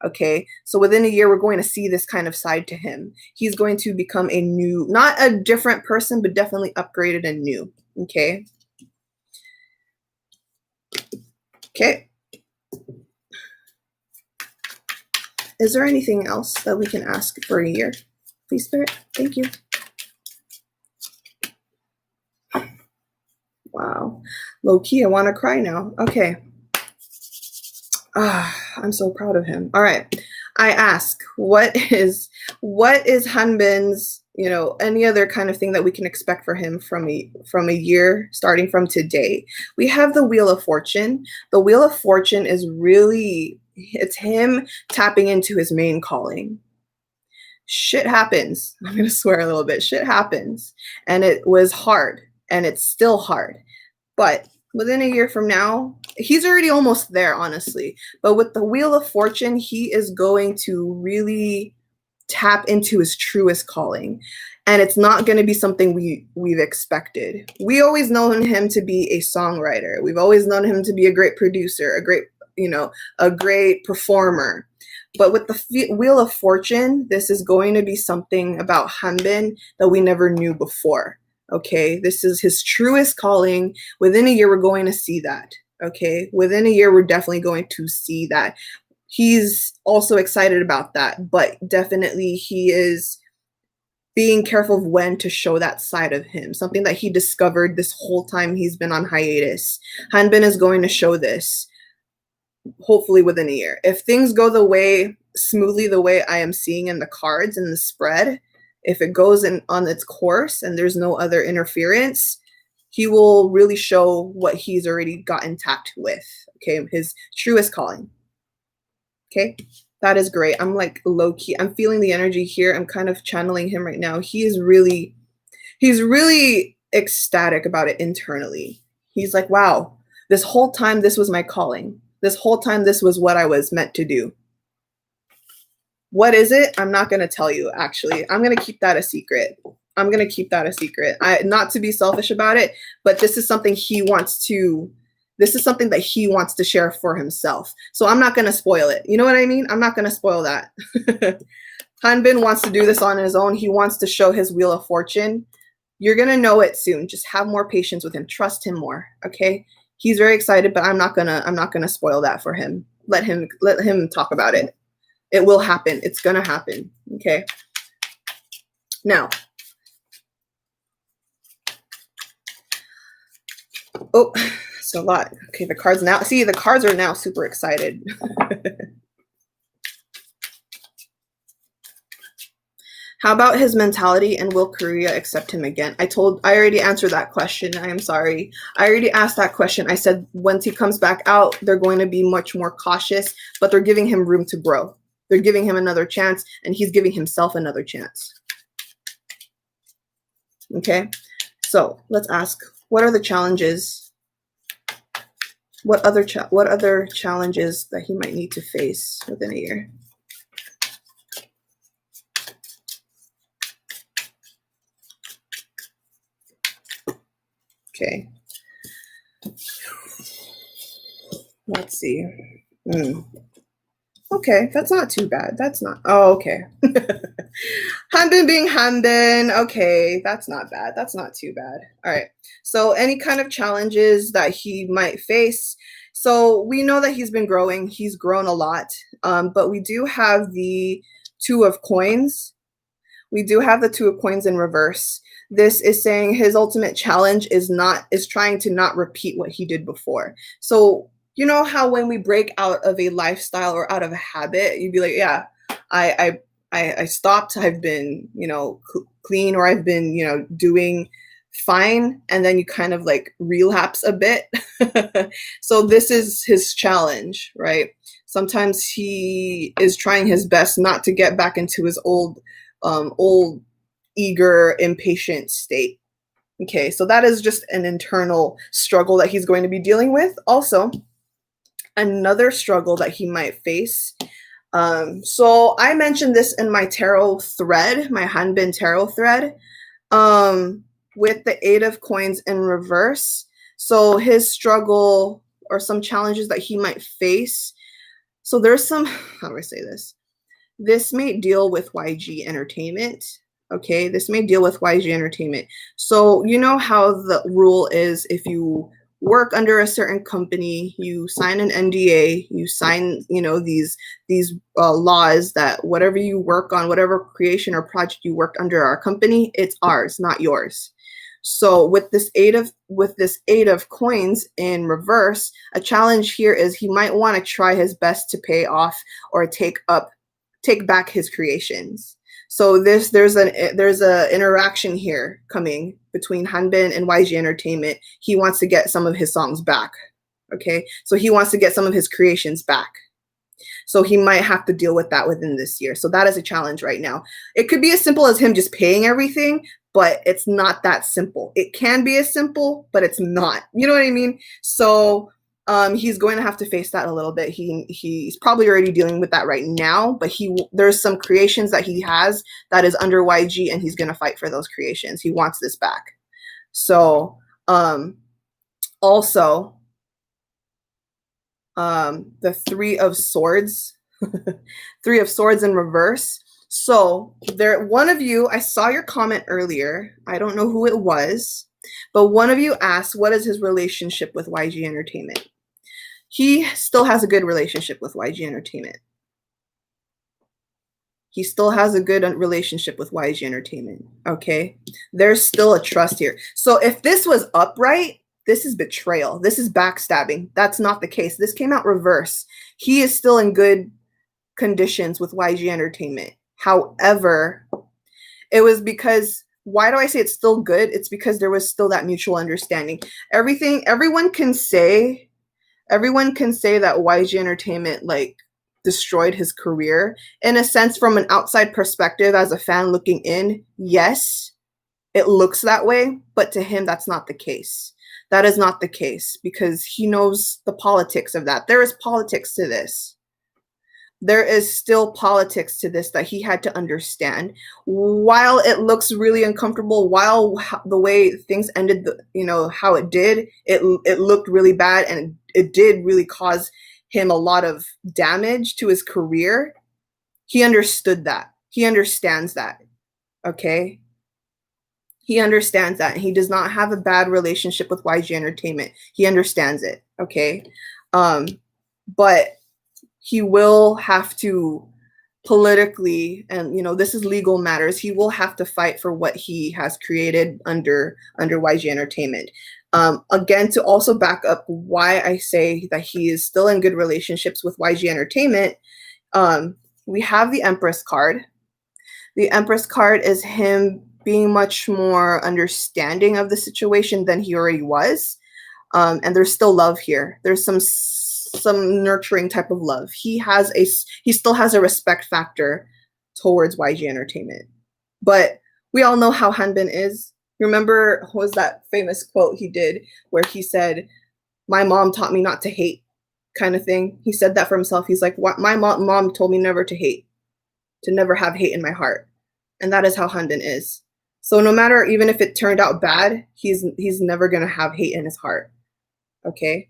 Okay, so within a year, we're going to see this kind of side to him. He's going to become a new, not a different person, but definitely upgraded and new. Okay. Okay. Is there anything else that we can ask for a year? Please, Spirit. Thank you. Wow. Low key, I want to cry now. Okay. I'm so proud of him. All right. I ask, what is Hanbin's, any other kind of thing that we can expect for him from a year starting from today? We have the Wheel of Fortune. The Wheel of Fortune is really, it's him tapping into his main calling. Shit happens. I'm going to swear a little bit. Shit happens. And it was hard. And it's still hard. But within a year from now, he's already almost there, honestly. But with the Wheel of Fortune, he is going to really tap into his truest calling. And it's not going to be something we've expected. We always known him to be a songwriter. We've always known him to be a great producer, a great performer. But with the Wheel of Fortune, this is going to be something about Hanbin that we never knew before. Okay, this is his truest calling. Within a year, we're going to see that. Okay, within a year, we're definitely going to see that. He's also excited about that, but definitely he is being careful of when to show that side of him, something that he discovered this whole time he's been on hiatus. Hanbin is going to show this, hopefully within a year. If things go smoothly the way I am seeing in the cards and the spread, if it goes on its course and there's no other interference, he will really show what he's already gotten tapped with. Okay, his truest calling. Okay, that is great. I'm like low key. I'm feeling the energy here. I'm kind of channeling him right now. He's really ecstatic about it internally. He's like, wow, this whole time this was my calling. This whole time this was what I was meant to do. What is it? I'm not going to tell you, actually. I'm going to keep that a secret. Not to be selfish about it, but this is something that he wants to share for himself. So I'm not going to spoil it. You know what I mean? I'm not going to spoil that. Hanbin wants to do this on his own. He wants to show his Wheel of Fortune. You're going to know it soon. Just have more patience with him. Trust him more. Okay. He's very excited, but I'm not going to spoil that for him. Let him talk about it. It will happen. It's going to happen. Okay. Now, oh, it's a lot. Okay, the cards are now super excited. How about his mentality, and will Korea accept him again? I already answered that question. I am sorry. I already asked that question. I said once he comes back out, they're going to be much more cautious, but they're giving him room to grow. They're giving him another chance, and he's giving himself another chance. Okay, so let's ask, what are the challenges? What other challenges that he might need to face within a year? Okay. Let's see. Okay, that's not too bad. That's not. Oh, okay. Hanbin being Hanbin. Okay, that's not bad. That's not too bad. All right. So any kind of challenges that he might face. So we know that he's been growing. He's grown a lot. But we do have the Two of Coins. We do have the Two of Coins in reverse. This is saying his ultimate challenge is trying to not repeat what he did before. So you know how when we break out of a lifestyle or out of a habit, you'd be like, yeah, I stopped. I've been, clean, or I've been, doing fine. And then you kind of like relapse a bit. So this is his challenge, right? Sometimes he is trying his best not to get back into his old eager, impatient state. Okay, so that is just an internal struggle that he's going to be dealing with. Also, another struggle that he might face. So I mentioned this in my tarot thread, my Hanbin tarot thread, with the Eight of Coins in reverse. So his struggle or some challenges that he might face. So there's some, how do I say this? This may deal with YG Entertainment. Okay, this may deal with YG Entertainment. So you know how the rule is, if you work under a certain company, you sign an NDA, you sign, these laws that whatever you work on, whatever creation or project you worked under our company, it's ours, not yours. So with this Eight of Coins in reverse, a challenge here is he might want to try his best to pay off or take back his creations. So there's a interaction here coming between Hanbin and YG Entertainment. He wants to get some of his songs back. Okay, so he wants to get some of his creations back. So he might have to deal with that within this year. So that is a challenge right now. It could be as simple as him just paying everything, but it's not that simple. It can be as simple, but it's not. You know what I mean? So he's going to have to face that a little bit. He's probably already dealing with that right now, but there's some creations that he has that is under YG, and he's going to fight for those creations. He wants this back. So also the Three of Swords, Three of Swords in reverse. So one of you, I saw your comment earlier. I don't know who it was, but one of you asked, what is his relationship with YG Entertainment? He still has a good relationship with YG Entertainment. He still has a good relationship with YG Entertainment, okay? There's still a trust here. So if this was upright, this is betrayal. This is backstabbing. That's not the case. This came out reverse. He is still in good conditions with YG Entertainment. However, it was because, why do I say it's still good? It's because there was still that mutual understanding. Everyone can say that YG Entertainment like destroyed his career. In a sense, from an outside perspective, as a fan looking in, yes, it looks that way, but to him, that's not the case. That is not the case, because he knows the politics of that. There is politics to this. There is still politics to this that he had to understand. While it looks really uncomfortable, while the way things ended, how it did, it looked really bad, and it did really cause him a lot of damage to his career. He understood that. He understands that. Okay? He understands that. And he does not have a bad relationship with YG Entertainment. He understands it. Okay? But he will have to politically, and this is legal matters, he will have to fight for what he has created under YG Entertainment. Again, to also back up why I say that he is still in good relationships with YG Entertainment, we have the Empress card. The Empress card is him being much more understanding of the situation than he already was. And there's still love here. There's some nurturing type of love. He still has a respect factor towards YG Entertainment. But we all know how Hanbin is. Remember, what was that famous quote he did where he said, "My mom taught me not to hate," kind of thing. He said that for himself. He's like, "What my mom told me never to hate, to never have hate in my heart." And that is how Hanbin is. So no matter, even if it turned out bad, he's never going to have hate in his heart. Okay?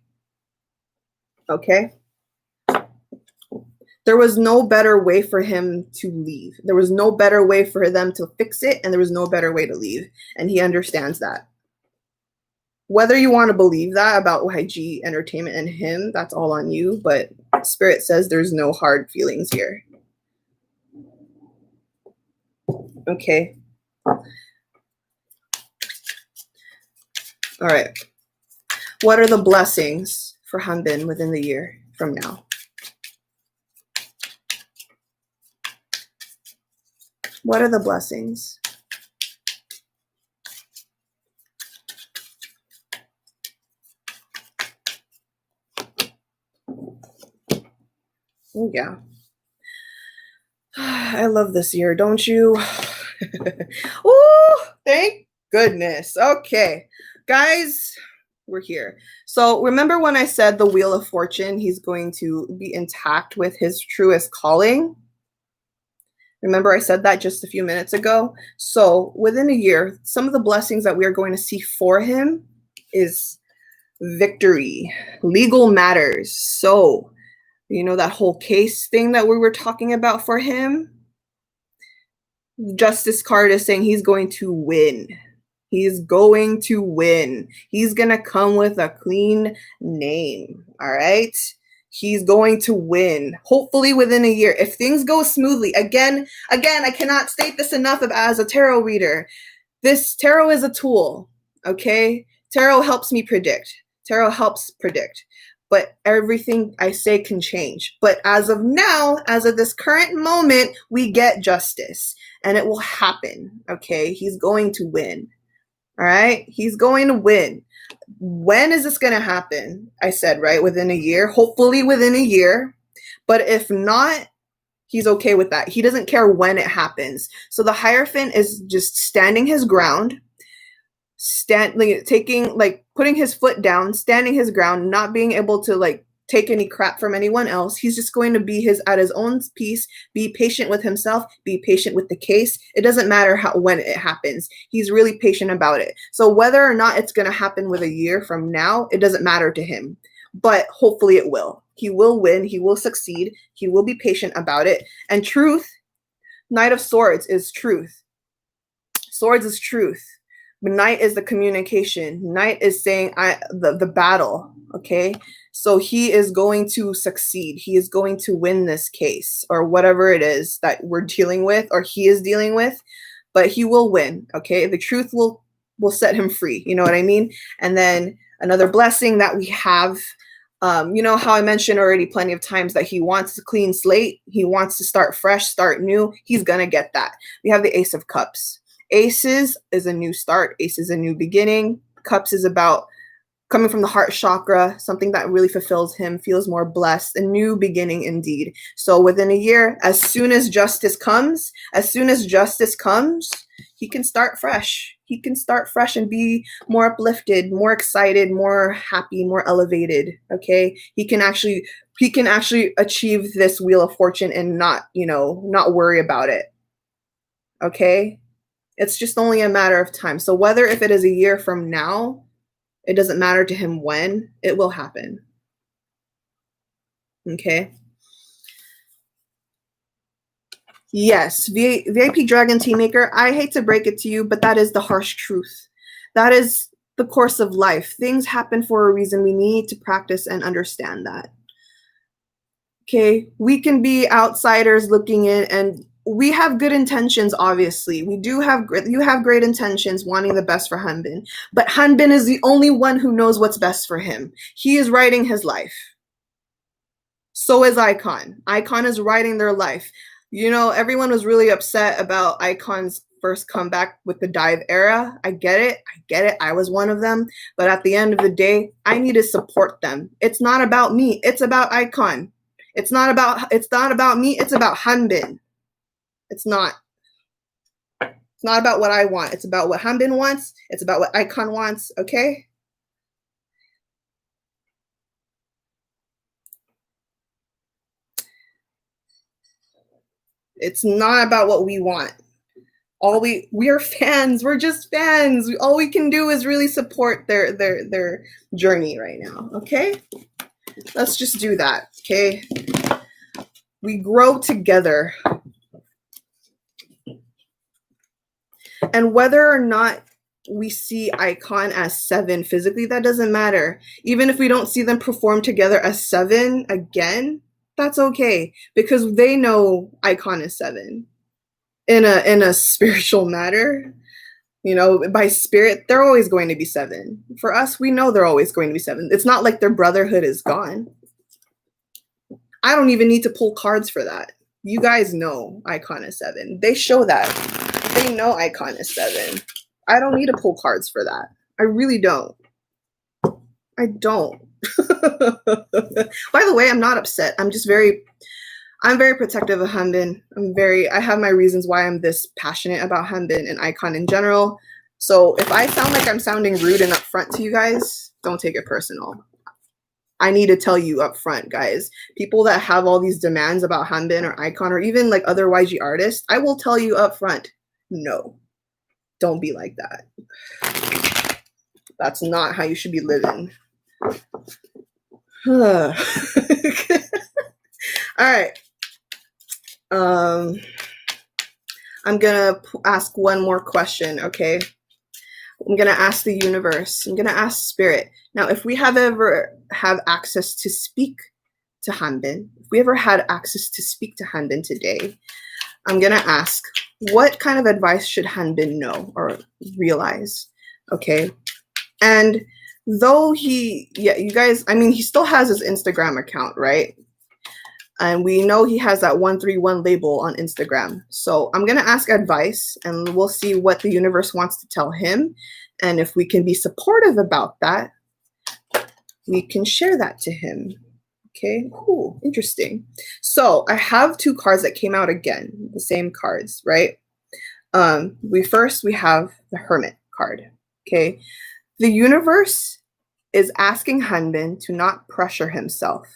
Okay? There was no better way for him to leave. There was no better way for them to fix it, and there was no better way to leave. And he understands that. Whether you want to believe that about YG Entertainment and him, that's all on you. But Spirit says there's no hard feelings here. Okay. All right. What are the blessings for Hanbin within the year from now? What are the blessings? Oh, yeah. I love this year, don't you? Oh, thank goodness. Okay, guys, we're here. So remember when I said the Wheel of Fortune, he's going to be intact with his truest calling? Remember I said that just a few minutes ago? So within a year, some of the blessings that we are going to see for him is victory, legal matters. So, you know, that whole case thing that we were talking about for him, Justice card is saying he's going to win. He's going to win. He's going to come with a clean name. All right. He's going to win, hopefully within a year. If things go smoothly, again, I cannot state this enough as a tarot reader. This tarot is a tool. Okay. Tarot helps me predict. Tarot helps predict. But everything I say can change. But as of now, as of this current moment, we get justice. And it will happen, okay? He's going to win, all right? He's going to win. When is this going to happen? I said, right, within a year, hopefully within a year. But if not, he's okay with that. He doesn't care when it happens. So the Hierophant is just standing his ground, putting his foot down, standing his ground, not being able to take any crap from anyone else. He's just going to be at his own peace, be patient with himself, be patient with the case. It doesn't matter when it happens. He's really patient about it. So whether or not it's going to happen with a year from now, it doesn't matter to him. But hopefully it will. He will win. He will succeed. He will be patient about it. And truth, Knight of Swords is truth. Swords is truth. But Knight is the communication. Knight is saying the battle, okay? So he is going to succeed. He is going to win this case or whatever it is that we're dealing with or he is dealing with, but he will win, okay? The truth will set him free, you know what I mean? And then another blessing that we have, you know how I mentioned already plenty of times that he wants a clean slate. He wants to start fresh, start new. He's going to get that. We have the Ace of Cups. Aces is a new start. Ace is a new beginning. Cups is about coming from the heart chakra, something that really fulfills him, feels more blessed, a new beginning indeed. So within a year, as soon as justice comes, he can start fresh. He can start fresh and be more uplifted, more excited, more happy, more elevated. Okay. He can actually achieve this Wheel of Fortune and not worry about it. Okay. It's just only a matter of time. So whether if it is a year from now, it doesn't matter to him when, it will happen. Okay. Yes, VIP Dragon Tea Maker, I hate to break it to you, but that is the harsh truth. That is the course of life. Things happen for a reason. We need to practice and understand that. Okay, we can be outsiders looking in and we have good intentions, obviously. You have great intentions wanting the best for Hanbin, but Hanbin is the only one who knows what's best for him. He is writing his life. So is Icon. Icon is writing their life. You know, everyone was really upset about Icon's first comeback with the dive era. I get it. I was one of them. But at the end of the day, I need to support them. It's not about me. It's about Icon. It's not about me. It's about Hanbin. It's not about what I want. It's about what Hanbin wants. It's about what Icon wants. Okay? It's not about what we want. We are fans. We're just fans. All we can do is really support their journey right now. Okay? Let's just do that. Okay? We grow together. And whether or not we see Icon as 7 physically, that doesn't matter. Even if we don't see them perform together as 7 again, that's okay, because they know Icon is 7 in a spiritual matter. You know, by spirit, they're always going to be 7. For us, we know they're always going to be 7. It's not like their brotherhood is gone. I don't even need to pull cards for that. You guys know Icon is 7. They show that. They know Icon is 7. I don't need to pull cards for that. I really don't. I don't. By the way, I'm not upset. I'm very protective of Hanbin. I have my reasons why I'm this passionate about Hanbin and Icon in general. So if I sound like I'm sounding rude and upfront to you guys, don't take it personal. I need to tell you up front, guys. People that have all these demands about Hanbin or Icon or even like other YG artists, I will tell you up front, no, don't be like that. That's not how you should be living. All right. I'm gonna ask one more question, okay? I'm gonna ask the universe. I'm gonna ask spirit. Now, if we ever have access to speak to Hanbin, if we ever had access to speak to Hanbin today, I'm gonna ask, what kind of advice should Hanbin know or realize? Okay. And though you guys, I mean, he still has his Instagram account, right? And we know he has that 131 label on Instagram. So I'm going to ask advice and we'll see what the universe wants to tell him. And if we can be supportive about that, we can share that to him. Okay, cool, interesting. So I have 2 cards that came out again, the same cards, right? We have the Hermit card, okay? The universe is asking Hanbin to not pressure himself.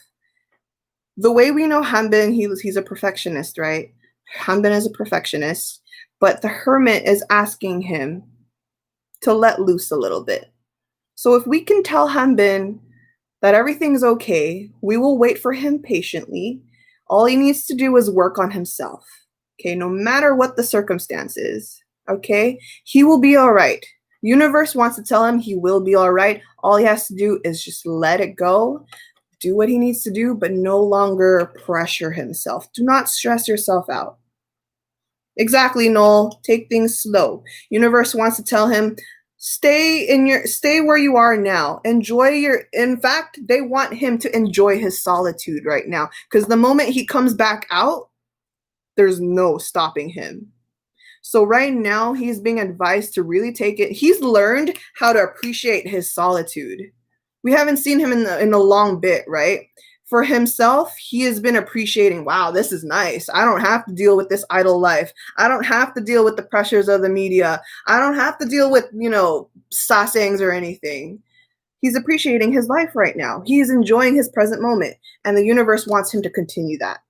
The way we know Hanbin, he's a perfectionist, right? Hanbin is a perfectionist, but the Hermit is asking him to let loose a little bit. So if we can tell Hanbin that everything's okay, we will wait for him patiently. All he needs to do is work on himself, okay? No matter what the circumstances, okay? He will be all right. Universe wants to tell him he will be all right. All he has to do is just let it go. Do what he needs to do, but no longer pressure himself. Do not stress yourself out. Exactly, Noel. Take things slow. Universe wants to tell him, stay where you are now. In fact, they want him to enjoy his solitude right now. Because the moment he comes back out, there's no stopping him. So right now, he's being advised to really take it. He's learned how to appreciate his solitude. We haven't seen him in a long bit, right? For himself, he has been appreciating, wow, this is nice. I don't have to deal with this idle life. I don't have to deal with the pressures of the media. I don't have to deal with, sassangs or anything. He's appreciating his life right now. He's enjoying his present moment. And the universe wants him to continue that.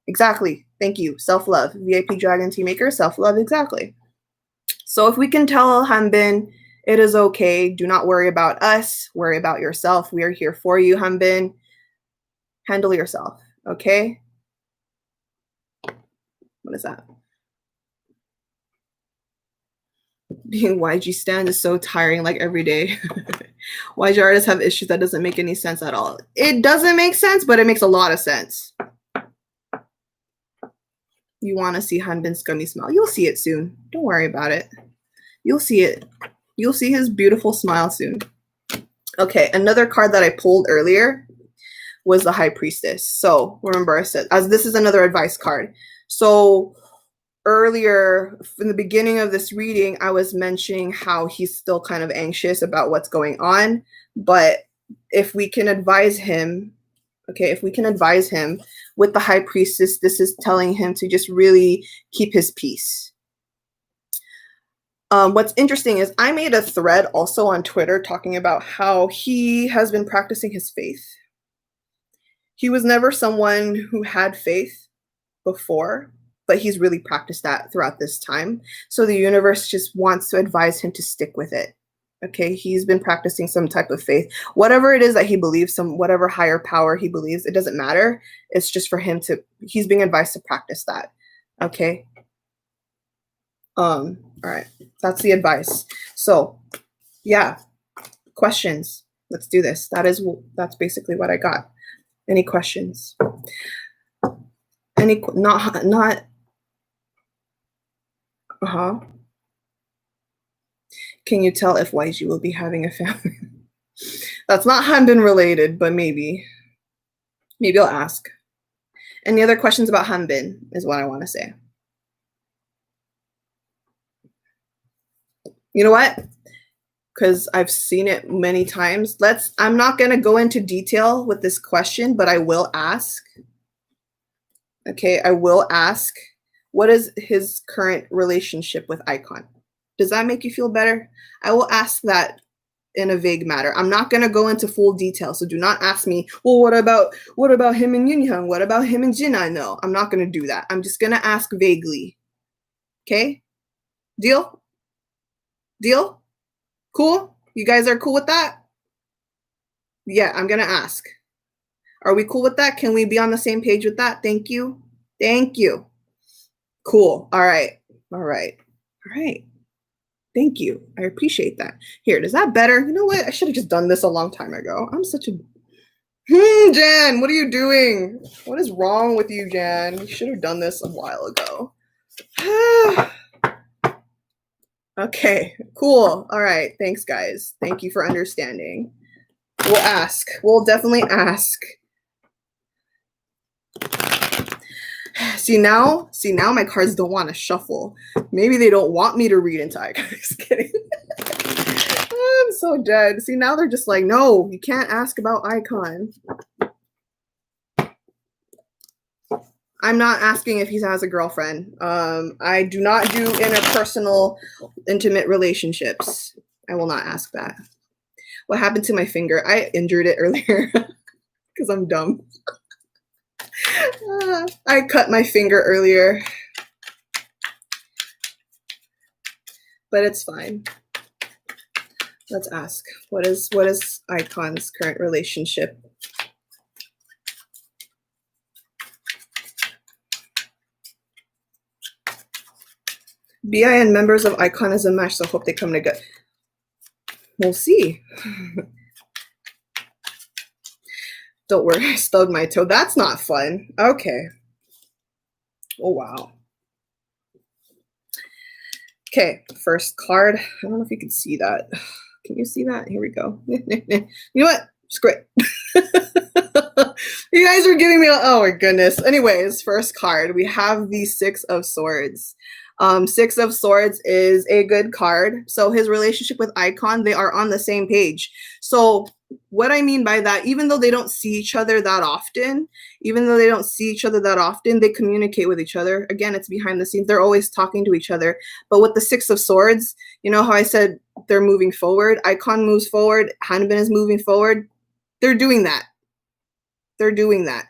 Exactly. Thank you. Self-love. VIP Dragon Tea Maker, self-love, exactly. So if we can tell Hanbin, it is okay. Do not worry about us. Worry about yourself. We are here for you, Hanbin. Handle yourself, okay? What is that? Being YG stan is so tiring, like every day. YG artists have issues that doesn't make any sense at all. It doesn't make sense, but it makes a lot of sense. You want to see Hanbin's scummy smile. You'll see it soon. Don't worry about it. You'll see it. You'll see his beautiful smile soon. Okay, another card that I pulled earlier was the High Priestess. So remember I said, as this is another advice card. So earlier in the beginning of this reading, I was mentioning how he's still kind of anxious about what's going on. But if we can advise him, with the High Priestess, this is telling him to just really keep his peace. What's interesting is I made a thread also on Twitter talking about how he has been practicing his faith. He was never someone who had faith before, but he's really practiced that throughout this time. So the universe just wants to advise him to stick with it. Okay, he's been practicing some type of faith. Whatever it is that he believes, whatever higher power he believes, it doesn't matter. It's just for him he's being advised to practice that. Okay. All right. That's the advice. So, yeah. Questions. Let's do this. That's basically what I got. Any questions? Not Can you tell if YG will be having a family? That's not Hanbin related, but maybe I'll ask. Any other questions about Hanbin is what I want to say. You know what? Because I've seen it many times. I'm not going to go into detail with this question, but I will ask. Okay, I will ask, what is his current relationship with Icon? Does that make you feel better? I will ask that in a vague matter. I'm not going to go into full detail, so do not ask me, well, what about him and Yunhyung? What about him and Jinai? No, I'm not going to do that. I'm just going to ask vaguely. Okay? Deal? Deal? Cool? You guys are cool with that? Yeah, I'm going to ask. Are we cool with that? Can we be on the same page with that? Thank you. Thank you. Cool. All right. All right. All right. Thank you. I appreciate that. Here, does that better? You know what? I should have just done this a long time ago. I'm such a... Jan, what are you doing? What is wrong with you, Jan? You should have done this a while ago. Okay, cool. All right. Thanks, guys. Thank you for understanding. We'll ask. We'll definitely ask. See now my cards don't want to shuffle. Maybe they don't want me to read into Icon. Just kidding. I'm so dead. See, now they're just like, no, you can't ask about Icon. I'm not asking if he has a girlfriend. I do not do interpersonal, intimate relationships. I will not ask that. What happened to my finger? I injured it earlier because I'm dumb. I cut my finger earlier, but it's fine. Let's ask. What is Icon's current relationship? BI and members of Icon is a match, so hope they come together. We'll see. Don't worry, I stubbed my toe. That's not fun. Okay. Oh, wow. Okay, first card. I don't know if you can see that. Can you see that? Here we go. You know what? Screw it. You guys are giving me oh my goodness. Anyways, first card. We have the Six of Swords. Six of Swords is a good card. So his relationship with Icon, they are on the same page. So what I mean by that, even though they don't see each other that often, they communicate with each other. Again, it's behind the scenes. They're always talking to each other. But with the Six of Swords, you know how I said they're moving forward? Icon moves forward. Hanbin is moving forward. They're doing that. They're doing that.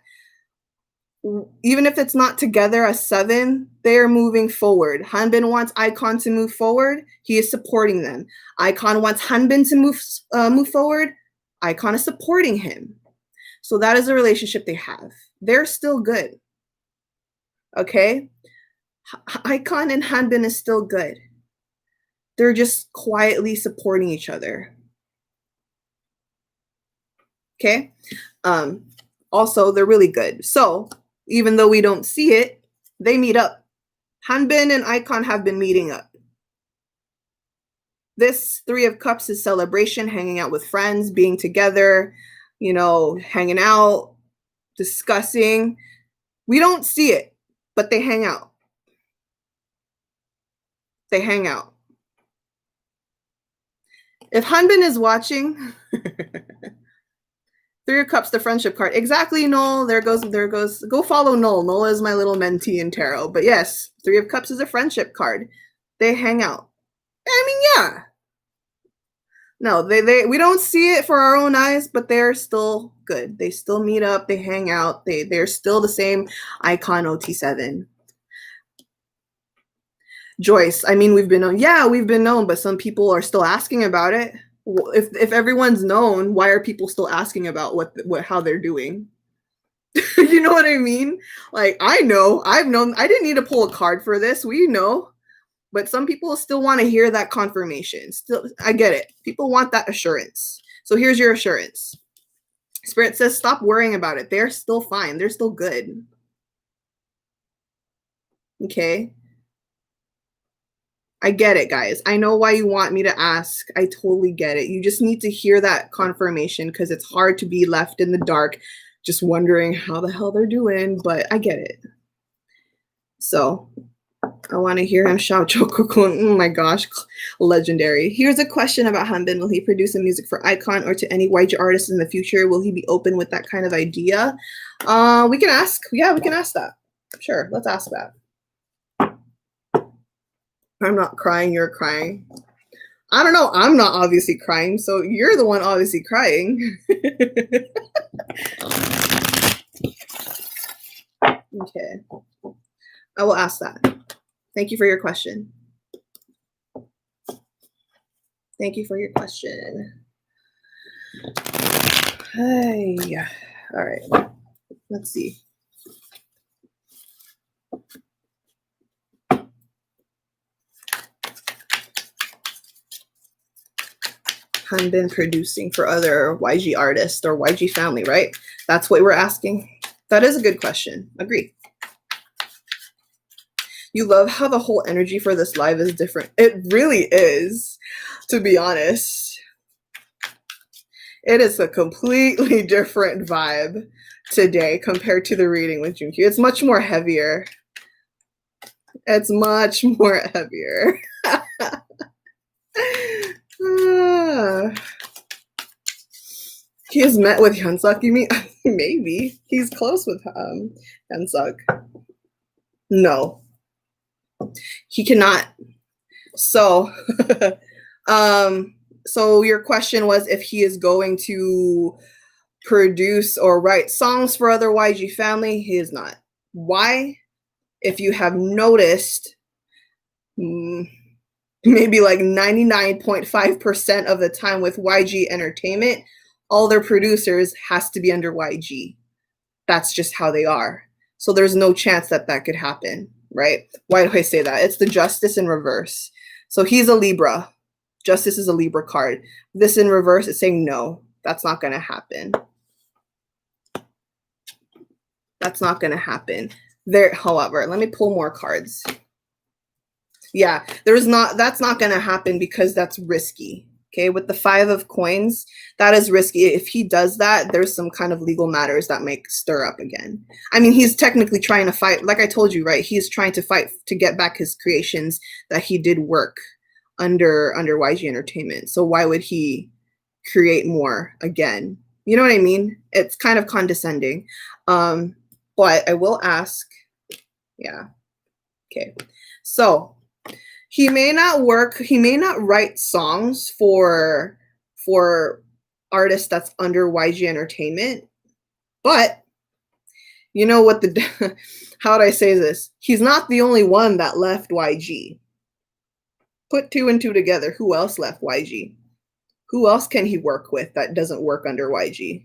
Even if it's not together as 7, they are moving forward. Hanbin wants Icon to move forward. He is supporting them. Icon wants Hanbin to move forward. Icon is supporting him. So that is the relationship they have. They're still good. Okay? Icon and Hanbin is still good. They're just quietly supporting each other. Okay? Also, they're really good. So even though we don't see it, they meet up. Hanbin and Icon have been meeting up. This Three of Cups is celebration, hanging out with friends, being together, you know, hanging out, discussing. We don't see it, but they hang out. They hang out. If Hanbin is watching, Three of Cups, the friendship card. Exactly, Noel. There goes. Go follow Noel. Noel is my little mentee in tarot. But yes, Three of Cups is a friendship card. They hang out. I mean, yeah. No, we don't see it for our own eyes, but they're still good. They still meet up. They hang out. They're still the same Icon OT7. Joyce, I mean, we've been known. Yeah, we've been known, but some people are still asking about it. If everyone's known, why are people still asking about what how they're doing? You know what I mean? Like, I've known. I didn't need to pull a card for this. We know. But some people still want to hear that confirmation. Still, I get it. People want that assurance. So here's your assurance. Spirit says, stop worrying about it. They're still fine. They're still good. Okay? I get it, guys. I know why you want me to ask. I totally get it. You just need to hear that confirmation because it's hard to be left in the dark just wondering how the hell they're doing, but I get it. So I want to hear him shout Chokokun. Oh my gosh, legendary. Here's a question about Hanbin. Will he produce some music for Icon or to any YG artists in the future? Will he be open with that kind of idea? We can ask. Yeah, we can ask that. Sure, let's ask that. I'm not crying, you're crying. I don't know, I'm not obviously crying, so you're the one obviously crying. Okay, I will ask that. Thank you for your question. Thank you for your question. Hey, yeah. All right, let's see. Hanbin producing for other YG artists or YG family, right? That's what we're asking. That is a good question. Agree. You love how the whole energy for this live is different. It really is, to be honest. It is a completely different vibe today compared to the reading with Junkyu. It's much more heavier. It's much more heavier. He has met with Hyunsuk, you mean? Maybe. He's close with Hyunsuk. No. He cannot. So, so your question was if he is going to produce or write songs for other YG family. He is not. Why? If you have noticed, maybe like 99.5% of the time with YG Entertainment, all their producers has to be under YG. That's just how they are. So there's no chance that that could happen, right? Why do I say that? It's the Justice in reverse. So he's a Libra. Justice is a Libra card. This in reverse is saying no, that's not going to happen. That's not going to happen. There, however, let me pull more cards. Yeah, that's not going to happen because that's risky. Okay, with the 5 of coins, that is risky. If he does that, there's some kind of legal matters that may stir up again. I mean, he's technically trying to fight, like I told you, right? He's trying to fight to get back his creations that he did work under YG Entertainment. So why would he create more again? You know what I mean? It's kind of condescending. But I will ask, yeah. Okay, so he may not write songs for artists that's under YG Entertainment, but you know what how would I say this? He's not the only one that left YG. Put 2 and 2 together. Who else left YG? Who else can he work with that doesn't work under YG?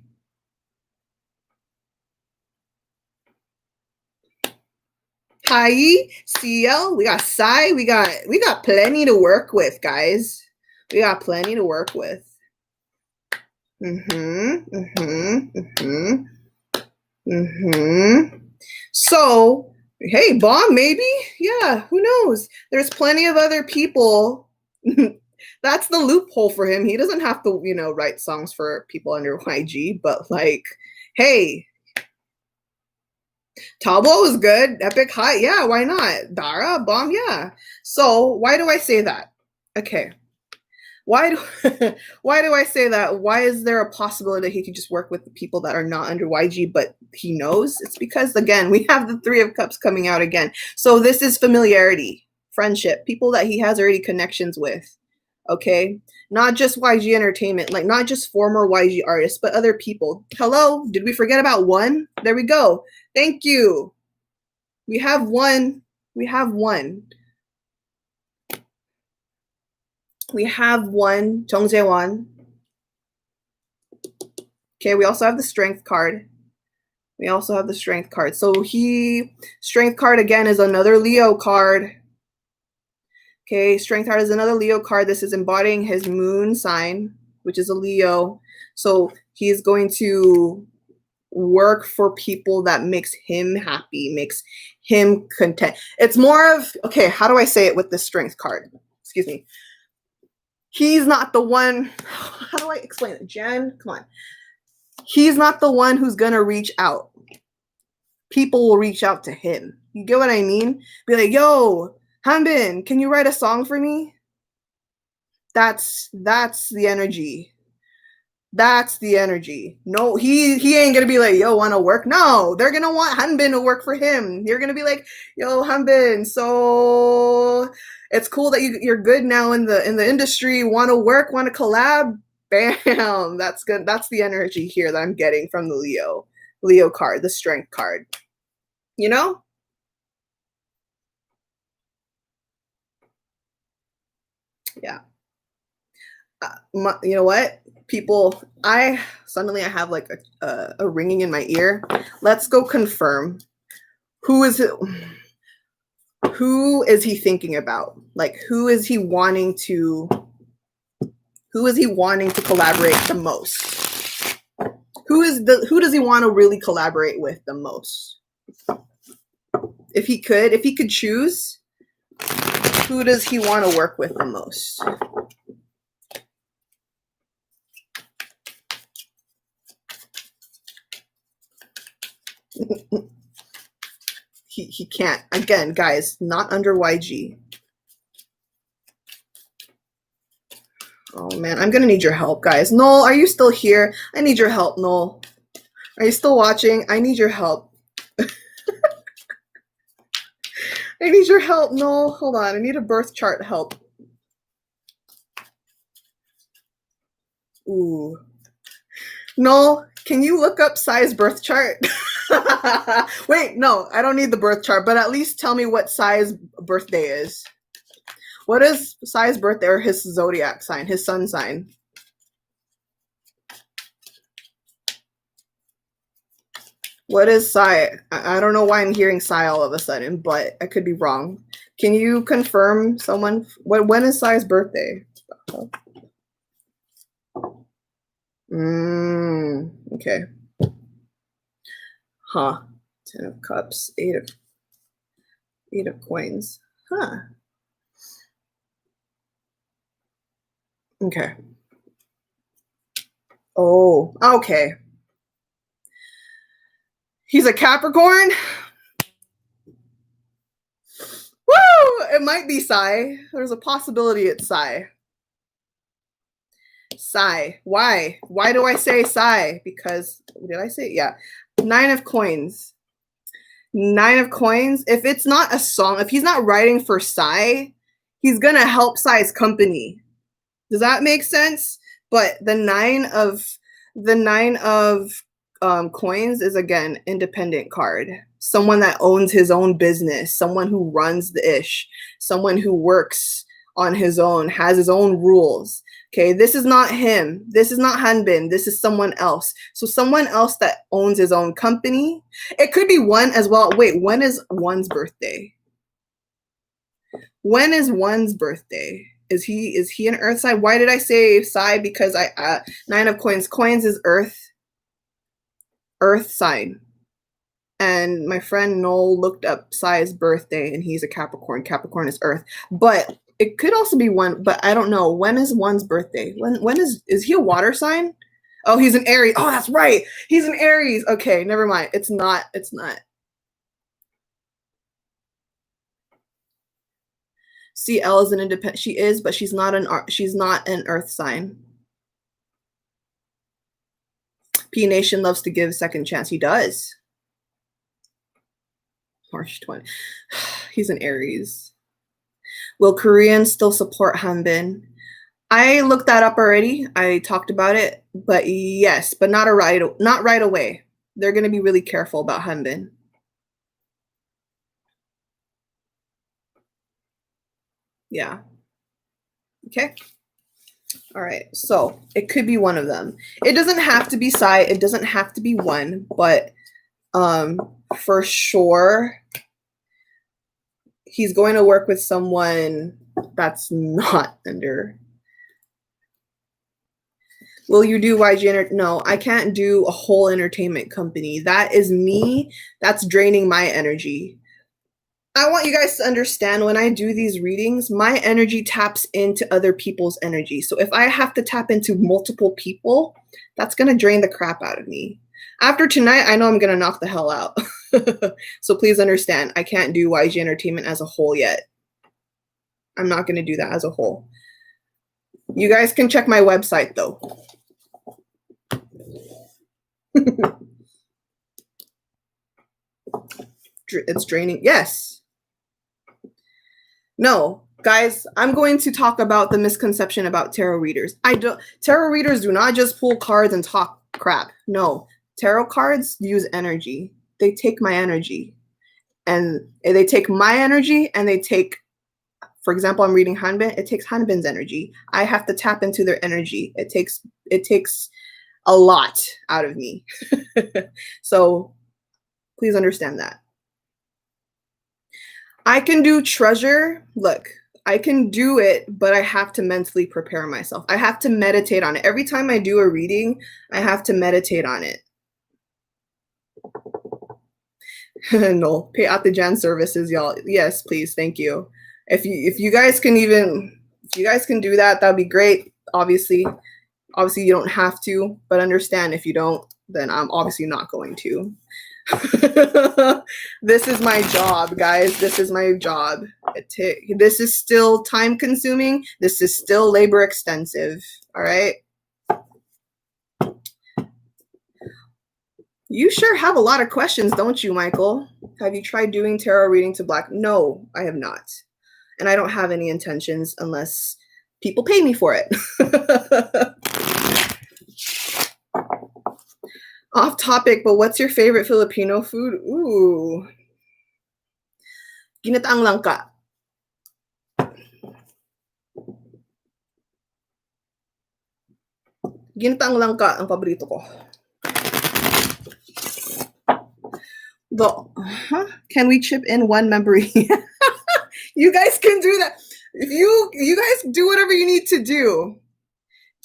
Hi, CL, we got Sai, we got plenty to work with, guys. We got plenty to work with. So, hey, Bomb, maybe? Yeah, who knows? There's plenty of other people. That's the loophole for him. He doesn't have to, write songs for people under YG, but like, hey, Tabo is good. Epic High. Yeah, why not? Dara, Bomb, yeah. So why do I say that? Okay. Why do I say that? Why is there a possibility that he could just work with the people that are not under YG, but he knows? It's because, again, we have the 3 of Cups coming out again. So this is familiarity, friendship, people that he has already connections with. Okay? Not just YG Entertainment, like not just former YG artists, but other people. Hello? Did we forget about one? There we go. Thank you. We have one. We have one. We have one, 정재원. Okay, we also have the strength card. We also have the strength card. So strength card again is another Leo card. Okay, strength card is another Leo card. This is embodying his moon sign, which is a Leo. So he's going to work for people that makes him happy, makes him content. It's more of, okay, how do I say it with the strength card? Excuse me. He's not the one, how do I explain it? Jen, come on. He's not the one who's gonna reach out. People will reach out to him. You get what I mean? Be like, yo, Hanbin, can you write a song for me? That's the energy. That's the energy. No, he ain't gonna be like, yo, wanna work? No, they're gonna want Hanbin to work for him. You're gonna be like, yo, Hanbin, so it's cool that you're good now in the industry. Wanna work? Wanna collab? Bam. That's good. That's the energy here that I'm getting from the Leo card, the strength card. You know? Yeah. You know what? People, I have like a ringing in my ear. Let's go confirm. Who is he thinking about? Like, who is he wanting to collaborate the most? Who does he want to really collaborate with the most? If he could choose, who does he want to work with the most? He can't. Again, guys, not under YG. Oh man, I'm gonna need your help, guys. Noel, are you still here? I need your help, Noel. Are you still watching? I need your help. I need your help, Noel. Hold on, I need a birth chart help. Ooh. Noel, can you look up Sai's birth chart? Wait, no, I don't need the birth chart, but at least tell me what Sai's birthday is. What is Sai's birthday or his zodiac sign, his sun sign? What is Sai? I don't know why I'm hearing Sai all of a sudden, but I could be wrong. Can you confirm someone? When is Sai's birthday? Okay. Huh. 10 of cups, 8 of coins. Huh. Okay. Oh, okay. He's a Capricorn? Woo! It might be Sai. There's a possibility it's Sai. Sai. Why? Why do I say Sai? Because, did I say? Yeah. 9 of coins. 9 of coins. If it's not a song, if he's not writing for Sai, he's going to help Sai's company. Does that make sense? But the 9 of coins is, again, independent card. Someone that owns his own business, someone who runs the ish, someone who works on his own, has his own rules. Okay, this is not him. This is not Hanbin. This is someone else. So someone else that owns his own company. It could be one as well. Wait, when is one's birthday? When is one's birthday? Is he an earth sign? Why did I say Sai? Because 9 of coins. Coins is earth sign. And my friend Noel looked up Sai's birthday and he's a Capricorn. Capricorn is earth. But it could also be one, but I don't know. When is one's birthday? When is he a water sign? Oh, he's an Aries. Oh, that's right. He's an Aries. Okay, never mind. It's not. CL is an independent. She is, but she's not an earth sign. P Nation loves to give a second chance. He does. March 20. He's an Aries. Will Koreans still support Hanbin? I looked that up already. I talked about it, but yes, but not right away. They're going to be really careful about Hanbin. Yeah. Okay. All right, so it could be one of them. It doesn't have to be Sai. It doesn't have to be one, but for sure, he's going to work with someone that's not under. Will you do YG? No, I can't do a whole entertainment company. That is me. That's draining my energy. I want you guys to understand when I do these readings, my energy taps into other people's energy. So if I have to tap into multiple people, that's going to drain the crap out of me. After tonight, I know I'm going to knock the hell out. So please understand, I can't do YG Entertainment as a whole yet. I'm not going to do that as a whole. You guys can check my website though. It's draining. Yes. No, guys, I'm going to talk about the misconception about tarot readers. Tarot readers do not just pull cards and talk crap. No, tarot cards use energy. They take my energy. And they take my energy and they take, for example, I'm reading Hanbin. It takes Hanbin's energy. I have to tap into their energy. It takes a lot out of me. So please understand that. I can do treasure. Look, I can do it, but I have to mentally prepare myself. I have to meditate on it. Every time I do a reading, I have to meditate on it. No, pay out the Jan services, y'all. Yes, please. Thank you. If you guys can do that, that'd be great. Obviously you don't have to, but understand if you don't, then I'm obviously not going to. This is my job, guys. This is my job. This is still time consuming. This is still labor extensive. All right. You sure have a lot of questions, don't you, Michael? Have you tried doing tarot reading to Black? No, I have not. And I don't have any intentions unless people pay me for it. Off topic, but what's your favorite Filipino food? Ooh. Ginataang langka. Ginataang langka ang paborito ko. Can we chip in one member? You guys can do that. If you guys do whatever you need to do.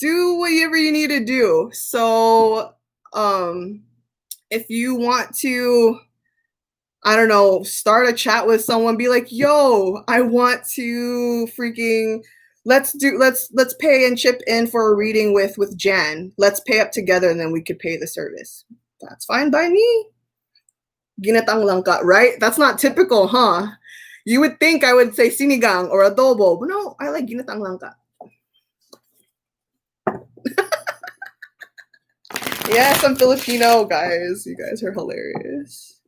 Do whatever you need to do. So if you want to, I don't know, start a chat with someone, be like, yo, I want to freaking let's pay and chip in for a reading with Jan. Let's pay up together and then we could pay the service. That's fine by me. Ginatang langka, right? That's not typical, huh? You would think I would say sinigang or adobo, but no, I like ginatang langka. Yes, I'm Filipino, guys. You guys are hilarious.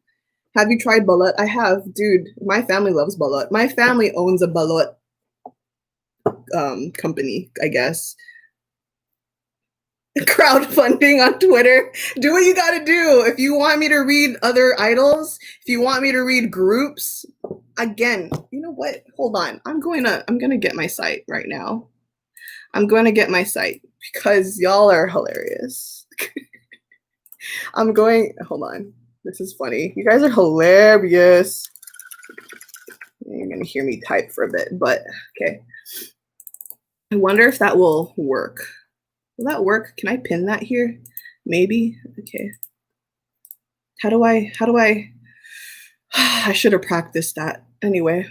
Have you tried balut? I have, dude. My family loves balut. My family owns a balut company, I guess. Crowdfunding on Twitter. Do what you gotta do. If you want me to read other idols, if you want me to read groups, again, you know what? Hold on. I'm gonna get my site right now. I'm going to get my site because y'all are hilarious. Hold on. This is funny. You guys are hilarious. You're going to hear me type for a bit, but okay. I wonder if that will work. Will that work? Can I pin that here? Maybe. Okay. How do I, I should have practiced that. Anyway.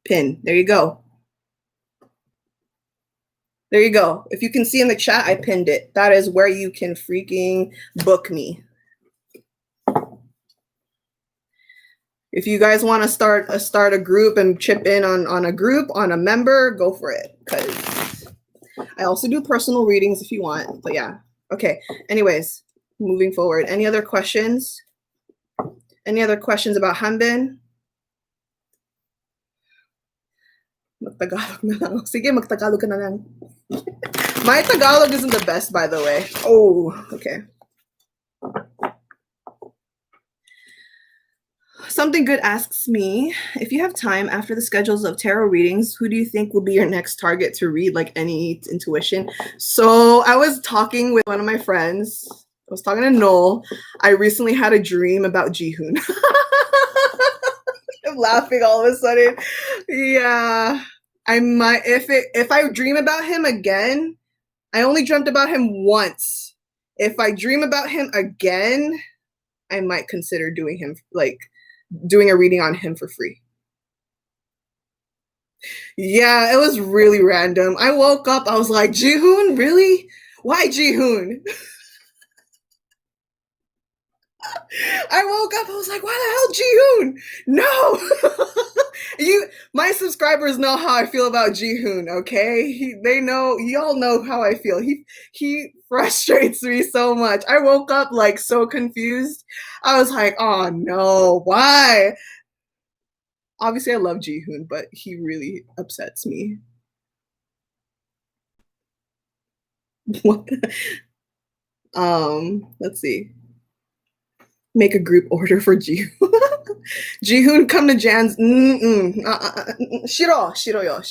Pin. There you go. There you go. If you can see in the chat, I pinned it. That is where you can freaking book me. If you guys want to start a group and chip in on a group, on a member, go for it. Because I also do personal readings if you want. But yeah. Okay. Anyways, moving forward. Any other questions? Any other questions about Hanbin? Magtagalog na lang. Sige, magtagalog ka na lang. My Tagalog isn't the best, by the way. Oh, okay. Something Good asks me, if you have time after the schedules of tarot readings, who do you think will be your next target to read, like any intuition? So I was talking with one of my friends. I was talking to Noel. I recently had a dream about Jihoon. I'm laughing all of a sudden. Yeah. I might, if I dream about him again, I only dreamt about him once. If I dream about him again, I might consider doing him, like doing a reading on him for free. Yeah, it was really random. I woke up, I was like, Jihoon, really? Why Jihoon? I woke up, I was like, why the hell Jihoon? No. My subscribers know how I feel about Jihoon, okay? They know, y'all know how I feel. He frustrates me so much. I woke up like so confused. I was like, oh no, why? Obviously I love Jihoon, but he really upsets me. What? Let's see. Make a group order for Jihoon. Jihoon, come to Jan's. Shiro yo.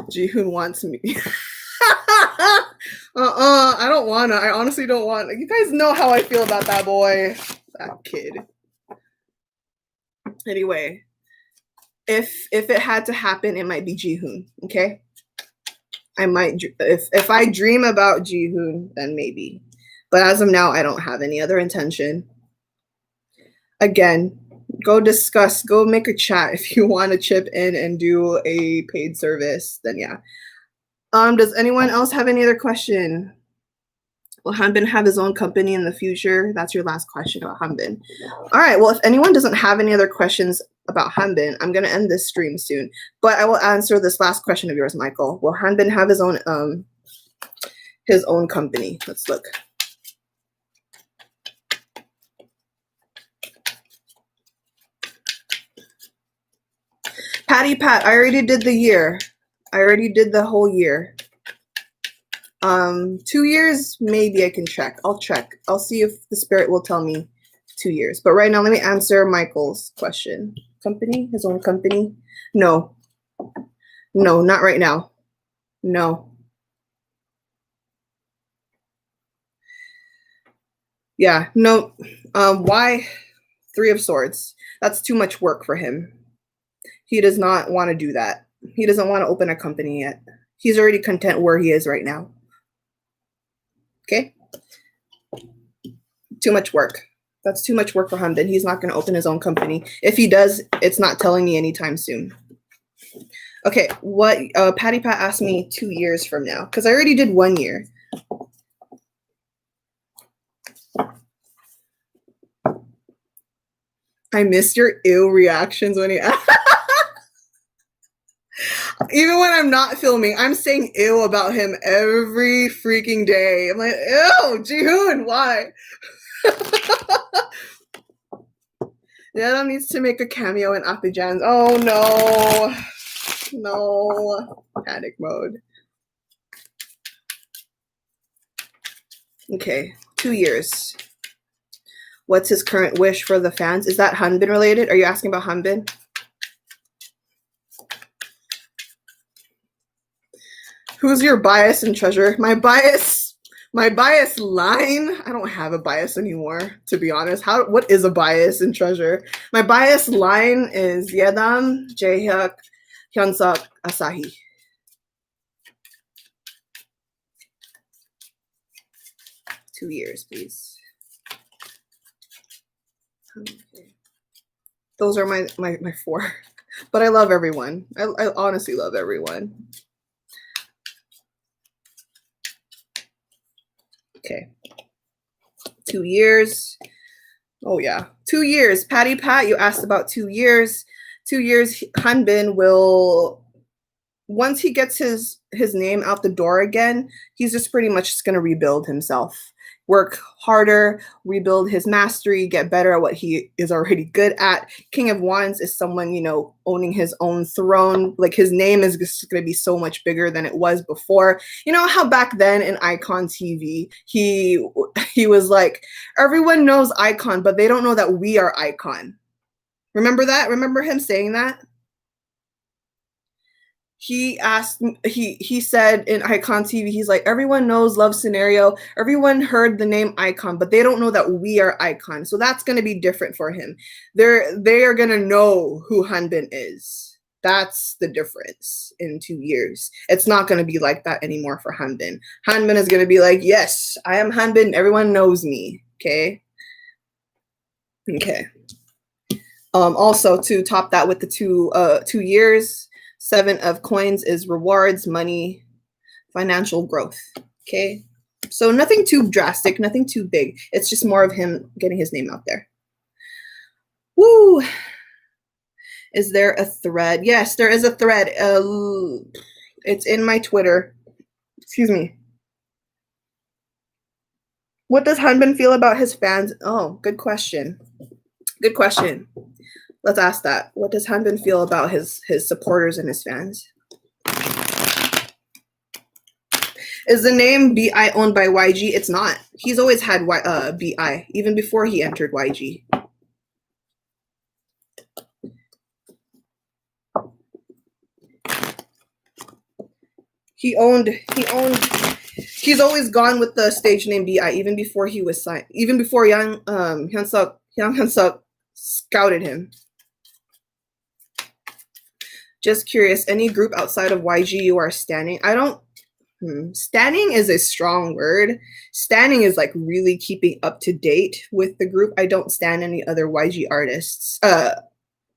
Jihoon wants me. I don't wanna. I honestly don't want. You guys know how I feel about that boy, that kid. Anyway, if it had to happen, it might be Jihoon. Okay, I might. If I dream about Jihoon, then maybe. But as of now, I don't have any other intention. Again, go discuss. Go make a chat if you want to chip in and do a paid service. Then yeah. Does anyone else have any other question? Will Hanbin have his own company in the future? That's your last question about Hanbin. All right. Well, if anyone doesn't have any other questions about Hanbin, I'm going to end this stream soon. But I will answer this last question of yours, Michael. Will Hanbin have his own company? Let's look. Patty Pat, I already did the year. I already did the whole year. 2 years, maybe I can check. I'll check. I'll see if the spirit will tell me 2 years. But right now, let me answer Michael's question. Company? His own company? No. No, not right now. No. Yeah, no. Why? 3 of Swords. That's too much work for him. He does not want to do that. He doesn't want to open a company yet. He's already content where he is right now. Okay? Too much work. That's too much work for him. Then he's not going to open his own company. If he does, it's not telling me anytime soon. Okay, what Patty Pat asked me 2 years from now, because I already did 1 year. I missed your ew reactions when he even when I'm not filming, I'm saying ew about him every freaking day. I'm like, ew, Jihoon, why? Yedam needs to make a cameo in Apijan's. Oh no. No. Panic mode. Okay, 2 years. What's his current wish for the fans? Is that Hanbin related? Are you asking about Hanbin? Who's your bias and treasure? My bias line? I don't have a bias anymore, to be honest. What is a bias and treasure? My bias line is Yedam, Jaehyuk, Hyunsuk, Asahi. Two years, please. Okay. Those are my 4. But I love everyone. I honestly love everyone. Okay. 2 years. Oh yeah. 2 years. Patty Pat, you asked about 2 years. 2 years, Hanbin will, once he gets his name out the door again, he's just pretty much just gonna rebuild himself. work harder, rebuild his mastery, get better at what he is already good at. King of Wands is someone, you know, owning his own throne. Like his name is just going to be so much bigger than it was before. You know how back then in Icon TV, he was like, everyone knows Icon, but they don't know that we are Icon. Remember that? Remember him saying that? He said in Icon TV, he's like, everyone knows Love Scenario. Everyone heard the name Icon, but they don't know that we are Icon. So that's going to be different for him. They are going to know who Hanbin is. That's the difference in 2 years. It's not going to be like that anymore for Hanbin. Hanbin is going to be like, yes, I am Hanbin. Everyone knows me. Okay. Okay. Also to top that with the 2 years, 7 of coins is rewards, money, financial growth. Okay. So nothing too drastic, nothing too big. It's just more of him getting his name out there. Woo. Is there a thread? Yes, there is a thread. It's in my Twitter. Excuse me. What does Hanbin feel about his fans? Oh, good question. Good question. Let's ask that. What does Hanbin feel about his supporters and his fans? Is the name BI owned by YG? It's not. He's always had BI, even before he entered YG. He's always gone with the stage name BI, even before he was signed, even before Yang Hyunsuk scouted him. Just curious, any group outside of YG you are standing? I don't, standing is a strong word. Standing is like really keeping up to date with the group. I don't stand any other YG artists,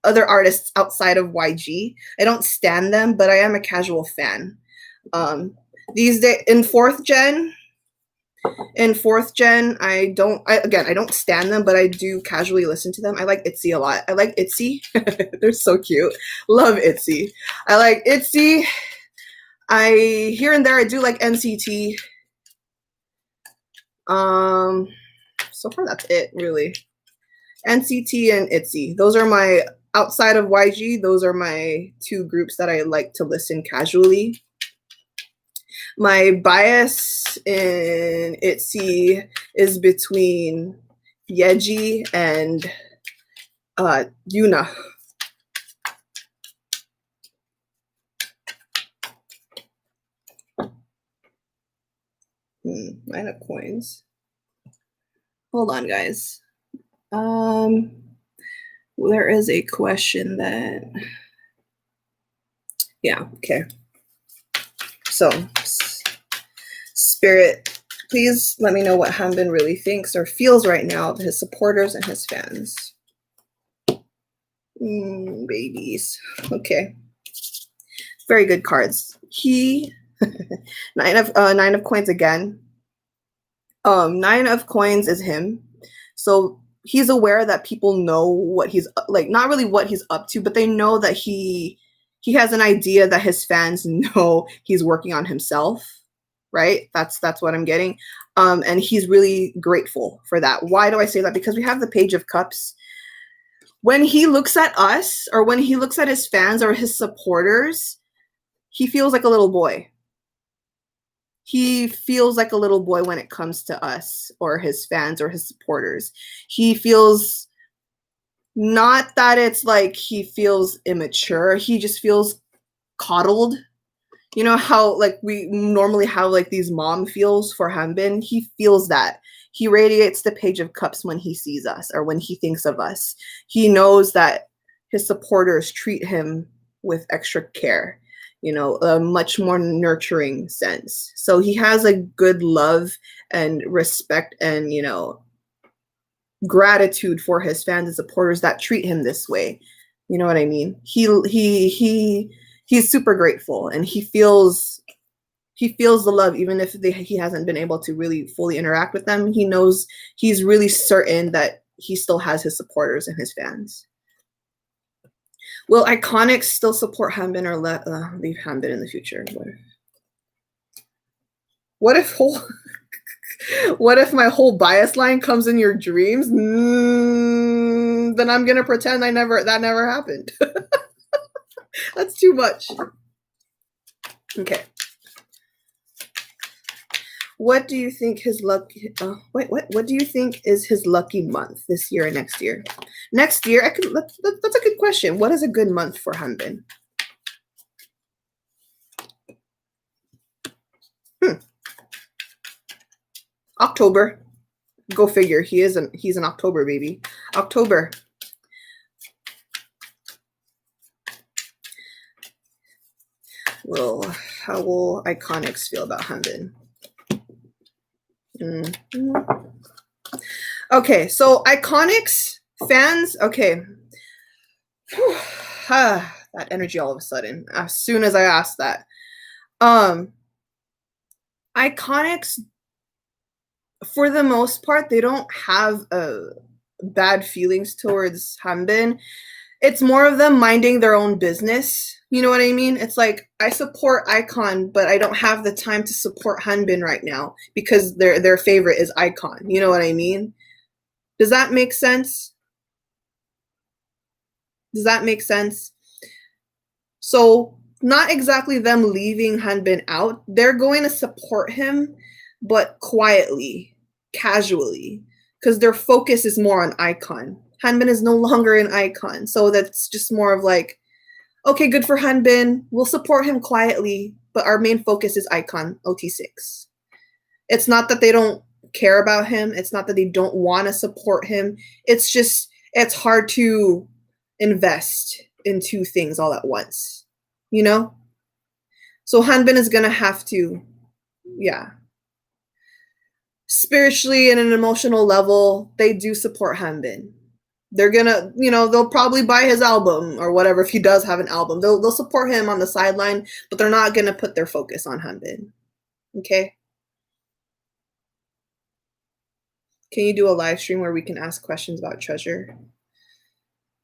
other artists outside of YG. I don't stand them, but I am a casual fan. These days in fourth gen, I don't stand them, but I do casually listen to them. I like ITZY a lot. I like ITZY. They're so cute. Love ITZY. I like ITZY. Here and there I do like NCT. So far that's it really. NCT and ITZY. Those are my, outside of YG, those are my 2 groups that I like to listen casually. My bias in ITZY is between Yeji and Yuna. I have coins. Hold on, guys. There is a question that, yeah, okay. So, Spirit, please let me know what Hanbin really thinks or feels right now of his supporters and his fans. Babies. Okay. Very good cards. He nine of coins again. 9 of coins is him. So he's aware that people know what he's like, not really what he's up to, but they know that he has an idea that his fans know he's working on himself, right? That's what I'm getting. And he's really grateful for that. Why do I say that? Because we have the Page of Cups. When he looks at us, or when he looks at his fans or his supporters, he feels like a little boy. He feels like a little boy when it comes to us or his fans or his supporters. He feels, not that it's like he feels immature. He just feels coddled. You know how like we normally have like these mom feels for Hanbin? He feels that. He radiates the Page of Cups when he sees us or when he thinks of us. He knows that his supporters treat him with extra care, you know, a much more nurturing sense. So he has a good love and respect and, you know, gratitude for his fans and supporters that treat him this way. You know what I mean? He's super grateful, and he feels the love, even if he hasn't been able to really fully interact with them. He knows, he's really certain that he still has his supporters and his fans. Will Iconics still support Hanbin or leave Hanbin in the future? What if whole What if my whole bias line comes in your dreams? Then I'm gonna pretend that never happened. That's too much. Okay. What do you think his lucky? What do you think is his lucky month this year and next year? Next year, that's a good question. What is a good month for Hanbin? October. Go figure. He's an October baby. October. Well, how will Iconics feel about Hanbin? Okay, so Iconics fans, okay. That energy all of a sudden, as soon as I asked that. Iconics, for the most part, they don't have bad feelings towards Hanbin. It's more of them minding their own business. You know what I mean? It's like, I support Icon, but I don't have the time to support Hanbin right now because their favorite is Icon. You know what I mean? Does that make sense? Does that make sense? So not exactly them leaving Hanbin out. They're going to support him, but quietly, casually, because their focus is more on Icon. Hanbin is no longer an Icon. So that's just more of like, okay, good for Hanbin. We'll support him quietly, but our main focus is Icon OT6. It's not that they don't care about him. It's not that they don't want to support him. It's just, it's hard to invest in two things all at once, you know? So Hanbin is going to have to, yeah. Spiritually and an emotional level, they do support Hanbin. They're gonna, they'll probably buy his album or whatever if he does have an album. They'll support him on the sideline, but they're not gonna put their focus on Hanbin. Okay? Can you do a live stream where we can ask questions about Treasure?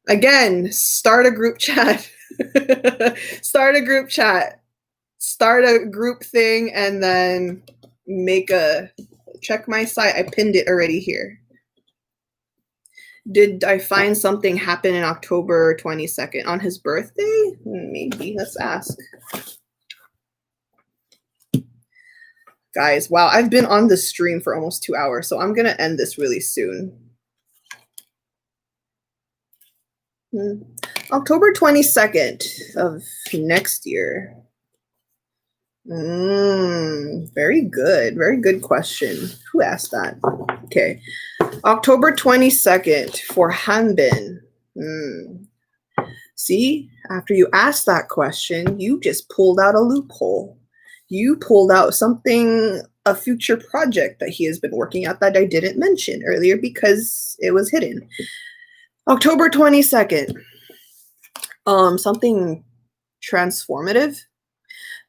Again, start a group chat. Start a group chat. Start a group thing and then check my site. I pinned it already here. Did I find something happen in October 22nd on his birthday? Maybe. Let's ask. Guys, wow, I've been on the stream for almost 2 hours, so I'm going to end this really soon. October 22nd of next year. Very good. Very good question. Who asked that? Okay. October 22nd for Hanbin. See, after you asked that question, you just pulled out a loophole. You pulled out something, a future project that he has been working at that I didn't mention earlier because it was hidden. October 22nd. Something transformative.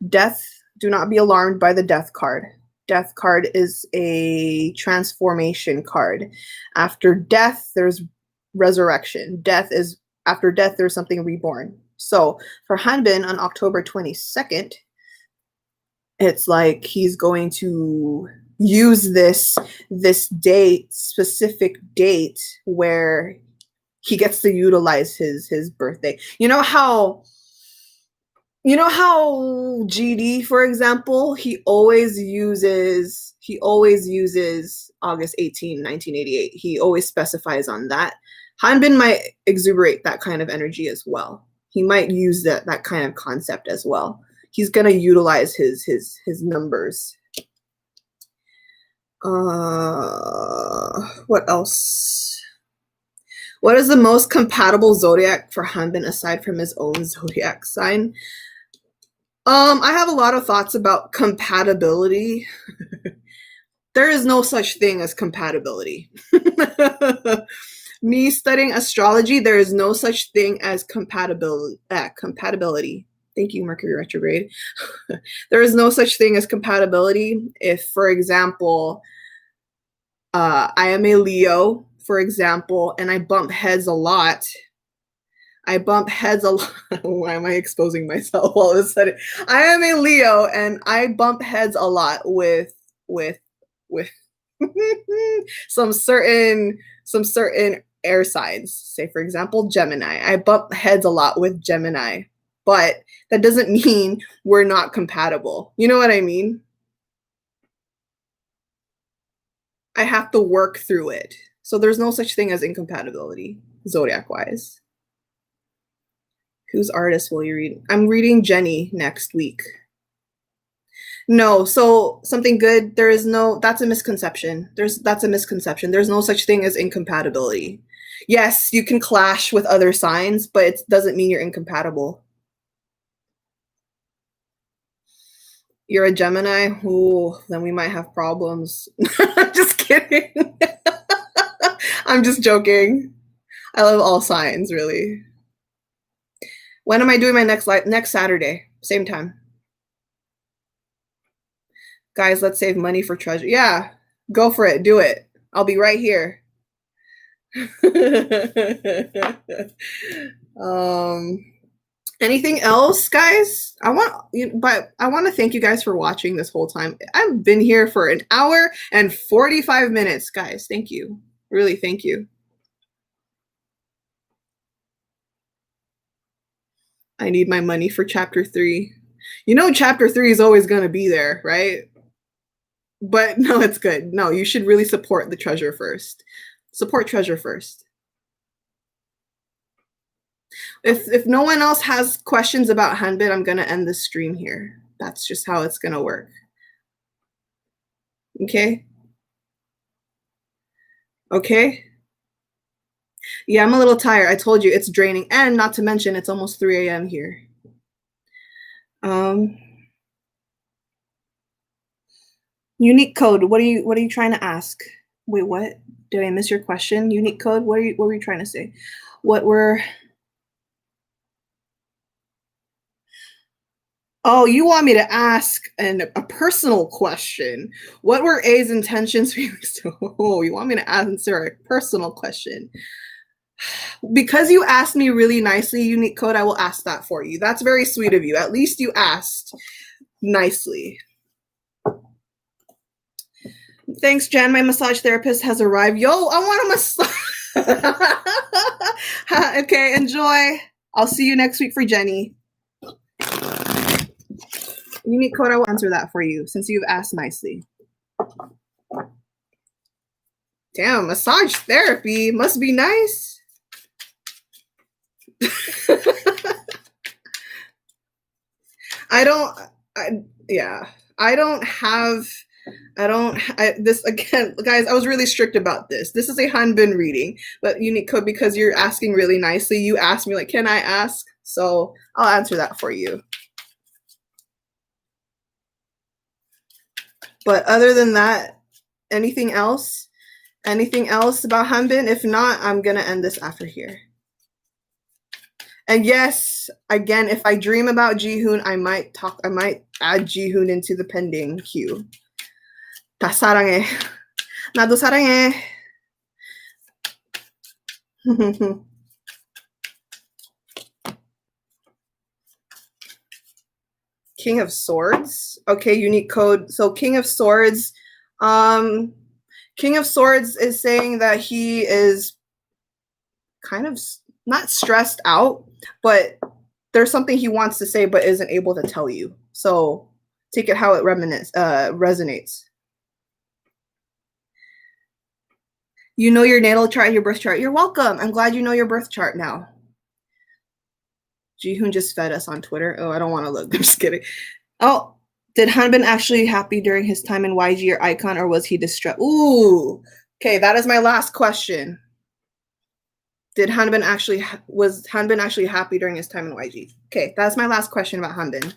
Death. Do not be alarmed by the death card. Death card is a transformation card. After death, there's resurrection. After death, there's something reborn. So for Hanbin on October 22nd, it's like he's going to use this specific date where he gets to utilize his birthday. You know how GD, for example, he always uses August 18, 1988. He always specifies on that. Hanbin might exuberate that kind of energy as well. He might use that kind of concept as well. He's gonna utilize his numbers. What else? What is the most compatible zodiac for Hanbin aside from his own zodiac sign? I have a lot of thoughts about compatibility. There is no such thing as compatibility. Me studying astrology, there is no such thing as compatibility. Thank you, Mercury retrograde. There is no such thing as compatibility. If, for example, I am a Leo, for example, and I bump heads a lot. Why am I exposing myself all of a sudden? I am a Leo and I bump heads a lot with some certain air signs. Say, for example, Gemini. I bump heads a lot with Gemini, but that doesn't mean we're not compatible. You know what I mean? I have to work through it. So there's no such thing as incompatibility, zodiac-wise. Whose artist will you read? I'm reading Jenny next week. No, so something good. There is no. That's a misconception. That's a misconception. There's no such thing as incompatibility. Yes, you can clash with other signs, but it doesn't mean you're incompatible. You're a Gemini? Ooh, then we might have problems. Just kidding. I'm just joking. I love all signs, really. When am I doing my next live? Next Saturday, same time. Guys, let's save money for treasure. Yeah, go for it. Do it. I'll be right here. Anything else, guys? I want to thank you guys for watching this whole time. I've been here for an hour and 45 minutes, guys. Thank you. Really, thank you. I need my money for chapter 3. You know, chapter 3 is always going to be there, right? But no, it's good. No, you should really support the treasure first. Support treasure first. If no one else has questions about Hanbin, I'm going to end the stream here. That's just how it's going to work. Okay? Okay? Yeah, I'm a little tired. I told you it's draining. And not to mention, it's almost 3 a.m. here. Unique code. What are you trying to ask? Wait, what? Did I miss your question? Unique code? What were you trying to say? Oh, you want me to ask a personal question? What were A's intentions? Oh, you want me to answer a personal question? Because you asked me really nicely, Unique Code, I will ask that for you. That's very sweet of you. At least you asked nicely. Thanks, Jan. My massage therapist has arrived. Yo, I want a massage. Okay, enjoy. I'll see you next week for Jenny. Unique Code, I will answer that for you since you've asked nicely. Damn, massage therapy must be nice. This again, guys, I was really strict about this. This is a Hanbin reading, but Unique Code, because you're asking really nicely, you asked me, like, can I ask? So I'll answer that for you. But other than that, anything else? Anything else about Hanbin? If not, I'm going to end this after here. And yes, again, if I dream about Jihoon, I might add Jihoon into the pending queue. 다 사랑해. 나도 사랑해. King of Swords. Okay, Unique Code. So King of Swords. King of Swords is saying that he is kind of not stressed out, but there's something he wants to say but isn't able to tell you. So take it how it resonates. You know your natal chart, your birth chart. You're welcome. I'm glad you know your birth chart now. Jihoon just fed us on Twitter. Oh, I don't want to look. I'm just kidding. Oh, did Hanbin actually happy during his time in YG or Icon, or was he distressed? Ooh, okay, that is my last question. Was Hanbin actually happy during his time in YG? Okay, that's my last question about Hanbin.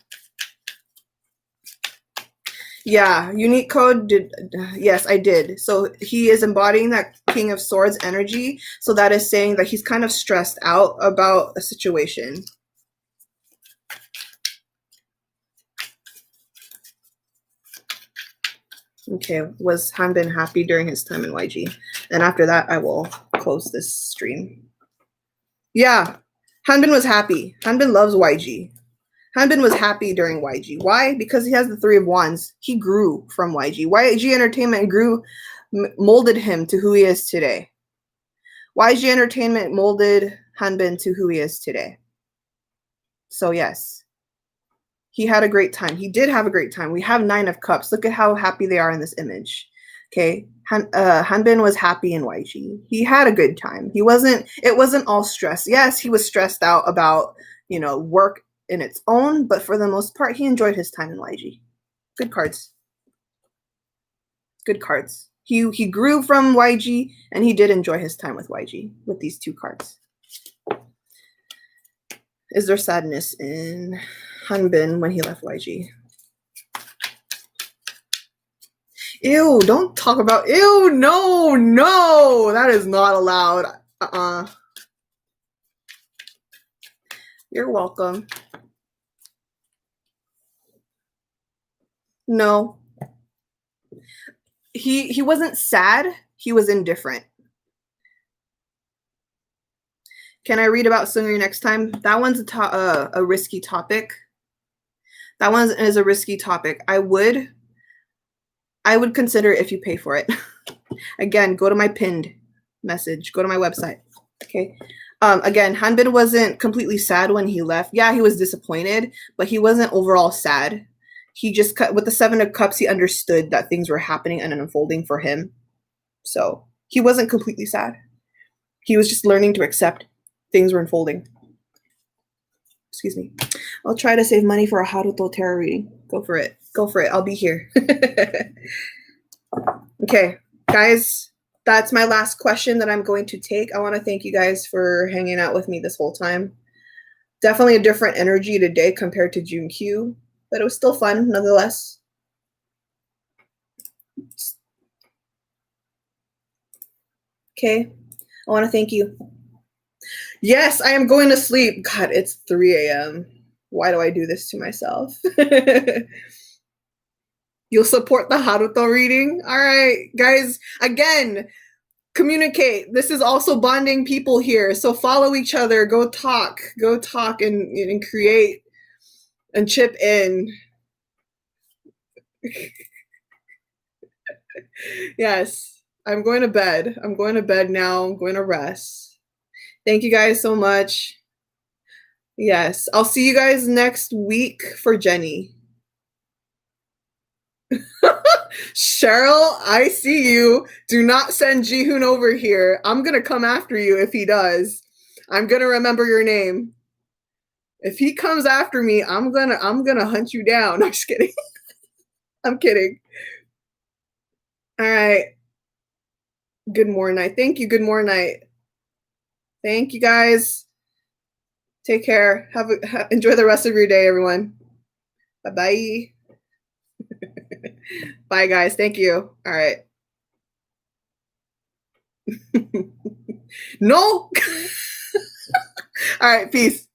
Yeah, Unique Code did. Yes, I did. So he is embodying that King of Swords energy. So that is saying that he's kind of stressed out about a situation. Okay, was Hanbin happy during his time in YG? And after that, I will close this stream. Yeah, Hanbin was happy. Hanbin loves YG. Hanbin was happy during YG. Why? Because he has the 3 of Wands. He grew from YG. YG Entertainment grew molded him to who he is today. YG Entertainment molded Hanbin to who he is today. So yes, he had a great time. He did have a great time. We have 9 of Cups. Look at how happy they are in this image. Okay, Hanbin was happy in YG. He had a good time. It wasn't all stress. Yes, he was stressed out about, work in its own, but for the most part, he enjoyed his time in YG. Good cards. Good cards. He grew from YG, and he did enjoy his time with YG with these 2 cards. Is there sadness in Hanbin when he left YG? Ew, don't talk about, ew, no, that is not allowed. You're welcome. No. He wasn't sad, he was indifferent. Can I read about Sungri next time? That one's a risky topic. That one is a risky topic. I would consider if you pay for it. Again, go to my pinned message. Go to my website. Okay. Again, Hanbin wasn't completely sad when he left. Yeah, he was disappointed, but he wasn't overall sad. He just with the 7 of Cups, he understood that things were happening and unfolding for him. So he wasn't completely sad. He was just learning to accept things were unfolding. Excuse me. I'll try to save money for a Haruto tarot reading. Go for it. Go for it. I'll be here. Okay, guys, that's my last question that I'm going to take. I want to thank you guys for hanging out with me this whole time. Definitely a different energy today compared to June Q, but it was still fun nonetheless. Okay, I want to thank you. Yes, I am going to sleep. God, it's 3 a.m. Why do I do this to myself? You'll support the Haruto reading? All right, guys, again, communicate. This is also bonding people here. So follow each other. Go talk and create and chip in. Yes, I'm going to bed. I'm going to bed now. I'm going to rest. Thank you guys so much. Yes, I'll see you guys next week for Jenny. Cheryl, I see you. Do not send Jihoon over here. I'm going to come after you if he does. I'm going to remember your name. If he comes after me, I'm going to hunt you down. I'm just kidding. I'm kidding. All right. Good morning. Thank you. Good morning. Thank you guys. Take care. Enjoy the rest of your day, everyone. Bye-bye. Bye, guys. Thank you. All right. No. All right. Peace.